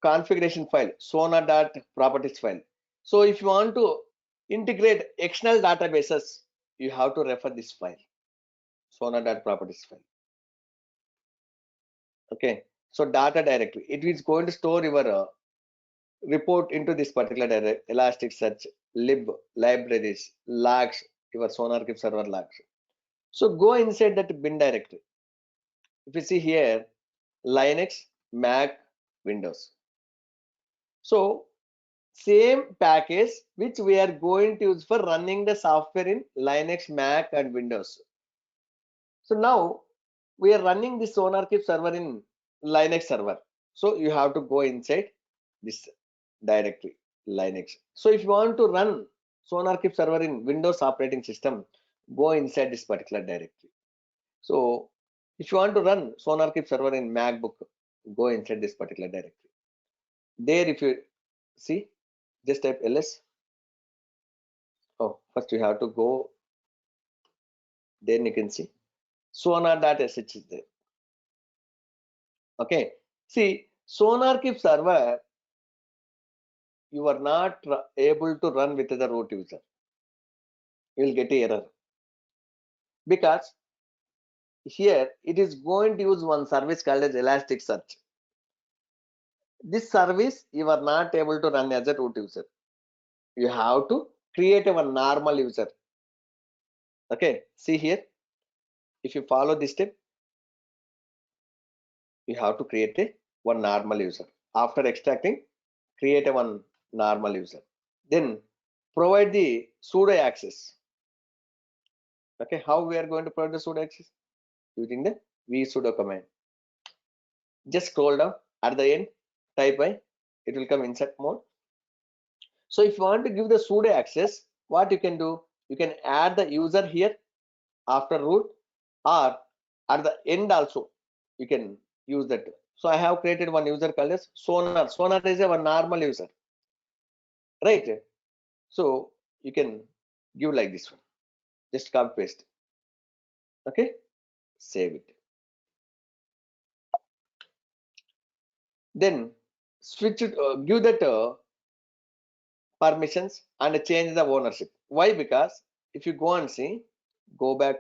configuration file, sonar.properties file. So if you want to integrate external databases, you have to refer this file, sonar.properties file. Okay, so data directory, it is going to store your report into this particular directory, Elasticsearch, lib, libraries, logs, your SonarQube server logs. So go inside that bin directory. If you see here, Linux, Mac, Windows. So same package which we are going to use for running the software in Linux, Mac, and Windows. So now we are running the SonarQube server in Linux server. So you have to go inside this directory, Linux. So if you want to run SonarQube server in Windows operating system, go inside this particular directory. So if you want to run SonarQube server in MacBook, go inside this particular directory. There, if you see, just type ls. Oh, first you have to go Then you can see sonar.sh is there. Okay, see, SonarQube server you are not able to run with the root user. You will get an error because here it is going to use one service called as Elasticsearch. This service you are not able to run as a root user. You have to create a one normal user. Okay, see here, if you follow this step, you have to create a one normal user. After extracting, create a one normal user. Then provide the sudo access. Okay, how we are going to provide the sudo access? Using the vsudo command. Just scroll down at the end, type I, it will come insert mode. So if you want to give the sudo access, what you can do, you can add the user here after root, or at the end also you can use that. So I have created one user called as Sonar. Sonar is a one normal user, right? So you can give like this one, just copy paste. Okay, save it. Then switch it, give that permissions and change the ownership. Why? Because if you go and see, go back,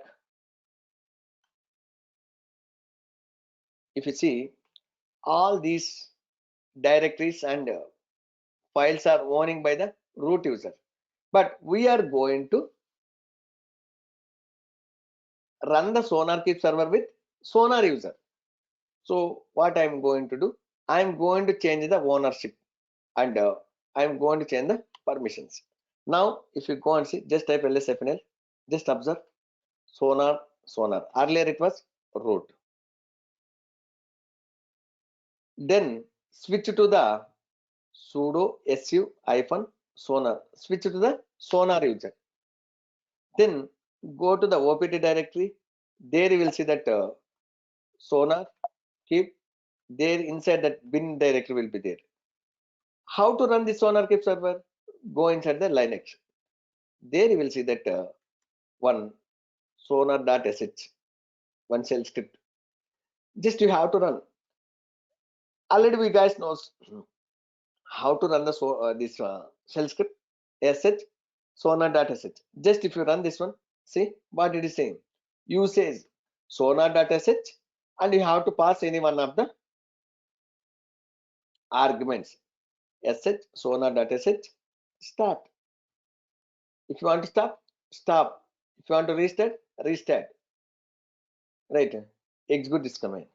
if you see all these directories and files are owning by the root user, but we are going to run the SonarQube server with Sonar user. So what I'm going to do, I'm going to change the ownership and I'm going to change the permissions. Now if you go and see, just type lsfnl, just observe sonar. Earlier it was root. Then switch to the sudo su-sonar, switch to the sonar user. Then go to the opt directory. There you will see that sonar keep. There inside that bin directory will be there. How to run the SonarQube server? Go inside the Linux. There you will see that one sonar.sh, one shell script. Just you have to run. Already we guys knows how to run the this shell script sh sonar.sh. Just if you run this one, see what it is saying. Usage sonar.sh, and you have to pass any one of the arguments. sh sonar.sh start. If you want to stop, stop. If you want to restart, restart. Right. Execute this command.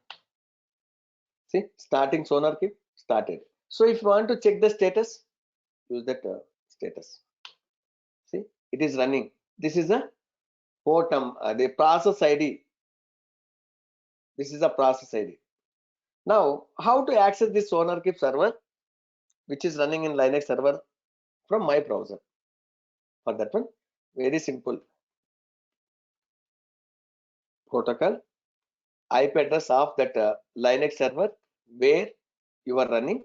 See, starting SonarQube started. So if you want to check the status, use that status. See, it is running. This is a port the process ID. This is a process ID. Now, how to access this SonarQube server, which is running in Linux server from my browser? For that one, very simple. Protocol, IP address of that Linux server where you are running.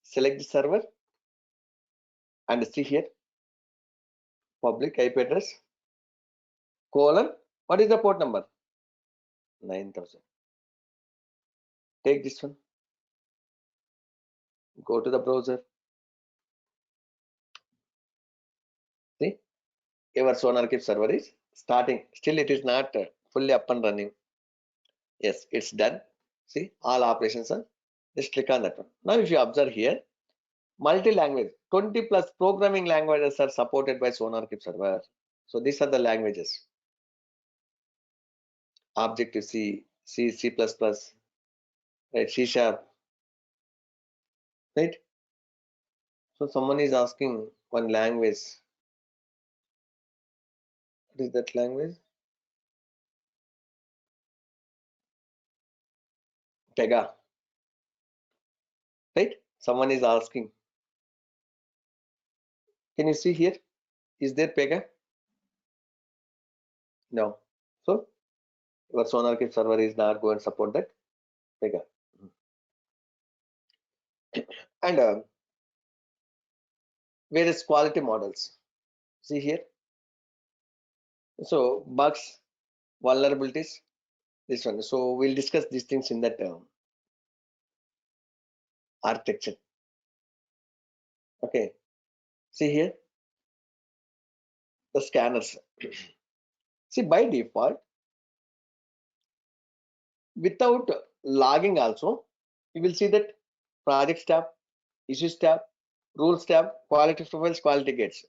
Select the server and see here public IP address colon, what is the port number? 9000. Take this one, go to the browser. See, your SonarQube server is starting. Still it is not fully up and running. Yes, it's done. See, all operations are, just click on that one. Now if you observe here, multi-language, 20 plus programming languages are supported by SonarQube server. So these are the languages: Objective C, C, C++, right, C Sharp, right? So someone is asking one language. What is that language? Pega, right? Someone is asking. Can you see here? Is there Pega? No. So your SonarQube server is not going to support that Pega. And various quality models. See here. So bugs, vulnerabilities, this one. So we'll discuss these things in that architecture. Okay. See here, the scanners. See, by default, without logging also, you will see that projects tab, issues tab, rules tab, quality profiles, quality gates.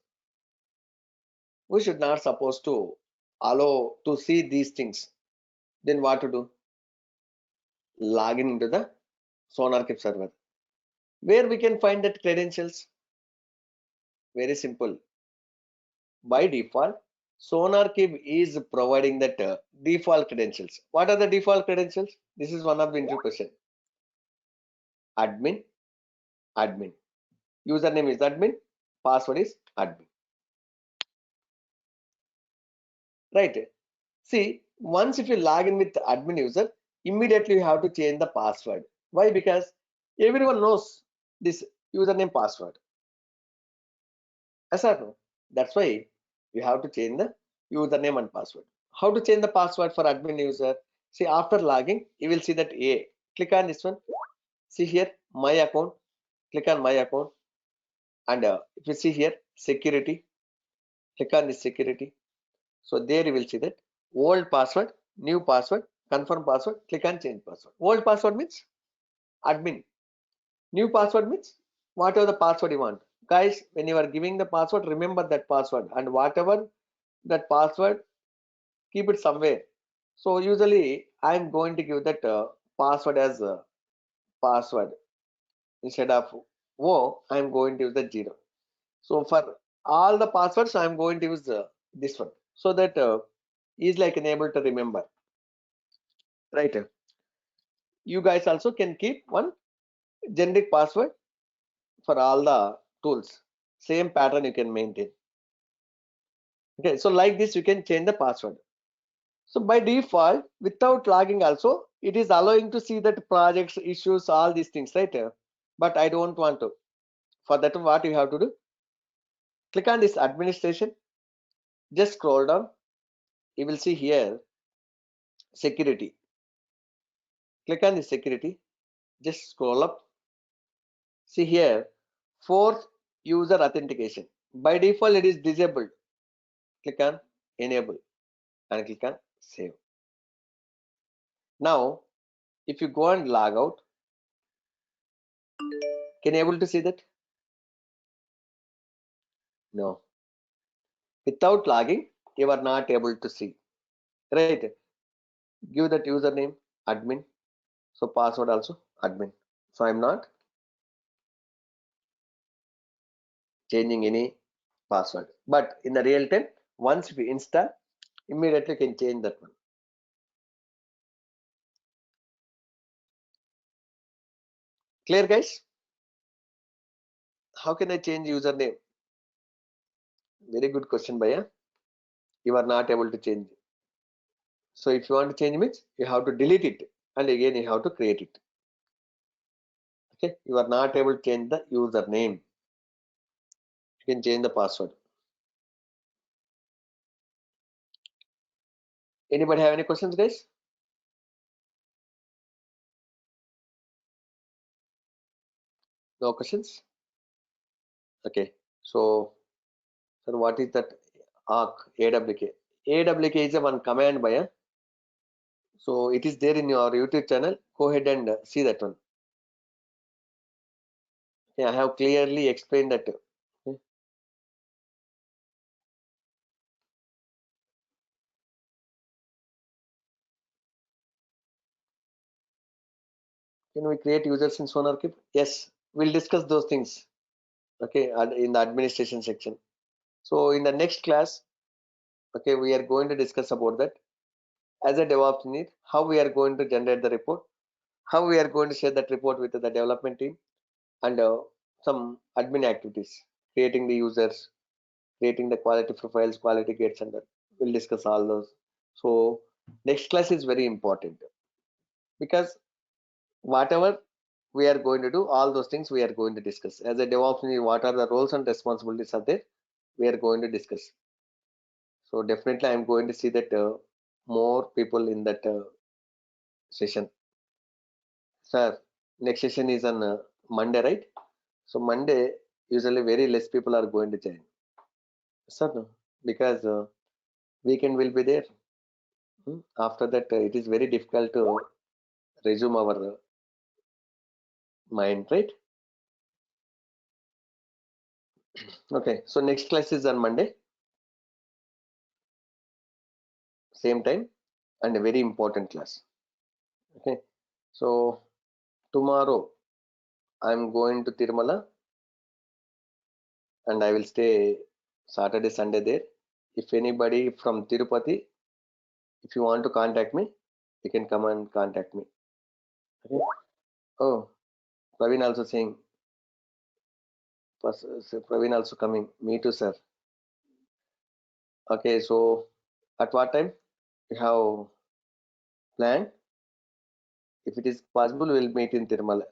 We should not supposed to allow to see these things. Then what to do? Log in into the SonarQube server. Where we can find that credentials? Very simple. By default, SonarQube is providing that default credentials. What are the default credentials? This is one of the interview question. Admin, admin. Username is admin, password is admin. Right? See, once if you log in with the admin user, immediately you have to change the password. Why? Because everyone knows this username password. Yes or no? That's why you have to change the username and password. How to change the password for admin user? See, after logging, you will see that A. Click on this one. See here, my account. Click on my account. And if you see here, security. Click on this security. So there you will see that old password, new password, confirm password. Click on change password. Old password means admin. New password means whatever the password you want. Guys, when you are giving the password, remember that password, and whatever that password, keep it somewhere. So usually I'm going to give that password as a password. Instead of O, I'm going to use the 0. So for all the passwords, I'm going to use this one, so that is like unable to remember. Right? You guys also can keep one generic password for all the tools. Same pattern you can maintain. Okay, so like this you can change the password. So by default, without logging also, it is allowing to see that projects, issues, all these things, right? But I don't want to. For that, what you have to do? Click on this administration. Just scroll down. You will see here security. Click on the security. Just scroll up. See here, force user authentication. By default, it is disabled. Click on enable and click on save. Now, if you go and log out, can you able to see that? No. Without logging, you are not able to see. Right? Give that username admin. So password also admin. So I'm not changing any password. But in the real time, once we install, immediately can change that one. Clear, guys? How can I change username? Very good question, Bhaiya. You are not able to change. So if you want to change means you have to delete it and again you have to create it. Okay, you are not able to change the username. You can change the password. Anybody have any questions, guys? No questions? Okay. So, sir, what is that ARC AWK? AWK is a one command by a. So it is there in your YouTube channel. Go ahead and see that one. Okay, I have clearly explained that. Okay. Can we create users in SonarQube? Yes, we'll discuss those things. Okay, in the administration section. So in the next class, okay, we are going to discuss about that. As a DevOps engineer, how we are going to generate the report, how we are going to share that report with the development team, and some admin activities, creating the users, creating the quality profiles, quality gates, and we'll discuss all those. So next class is very important because whatever we are going to do, all those things we are going to discuss. As a DevOps engineer, what are the roles and responsibilities are there? we are going to discuss. So definitely I'm going to see that more people in that session. Sir, next session is on Monday, right? So Monday, usually very less people are going to join. Sir, no, because weekend will be there. After that, it is very difficult to resume our mind, right? Okay, so next class is on Monday, same time, and a very important class. Okay, so tomorrow I'm going to Tirumala and I will stay Saturday, Sunday there. If anybody from Tirupati, if you want to contact me, you can come and contact me. Okay. Oh, Praveen also saying, Praveen also coming. Me too, sir. Okay, so at what time you have planned? If it is possible, we'll meet in Tirumala.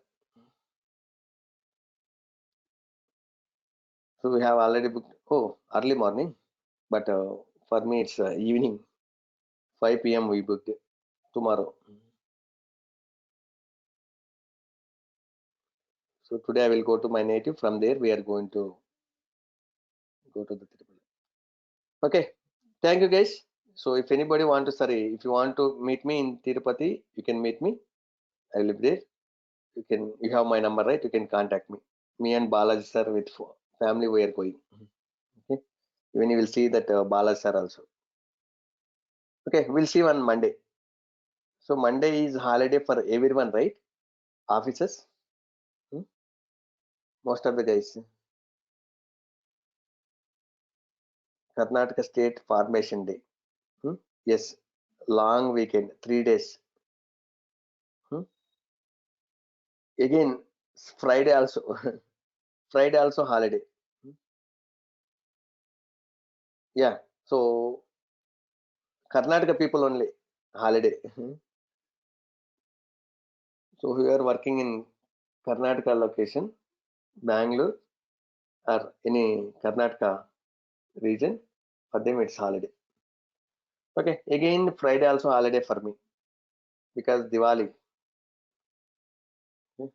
So we have already booked. Oh, early morning, but for me it's evening. 5 p.m. we booked tomorrow. So today I will go to my native. From there we are going to go to the Tirupati. Okay, thank you guys. So if anybody want to, sorry, if you want to meet me in Tirupati, you can meet me. I will be there. You have my number, right? You can contact me. Me and Balaji sir with family we are going. Okay. Even you will see that Balaji sir also. Okay, we'll see you on Monday. So Monday is holiday for everyone, right? Offices, hmm? Most of the guys. Karnataka State Formation Day. Hmm? Yes, long weekend, 3 days. Hmm? Again, Friday also. Friday also holiday. Hmm? Yeah, so Karnataka people only holiday. Hmm? So who are working in Karnataka location, Bangalore or any Karnataka region, for them it's holiday. Okay, again Friday also holiday for me because Diwali. Hmm?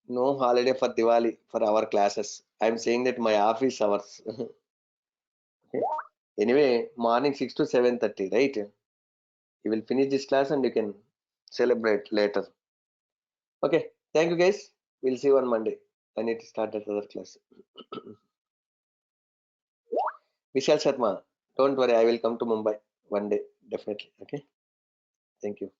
No holiday for Diwali for our classes. I'm saying that my office hours. Okay. Anyway, morning 6 to 7:30, right? You will finish this class and you can celebrate later. Okay. Thank you guys. We'll see you on Monday. I need to start that other class. Vishal Sharma, don't worry, I will come to Mumbai one day, definitely. Okay. Thank you.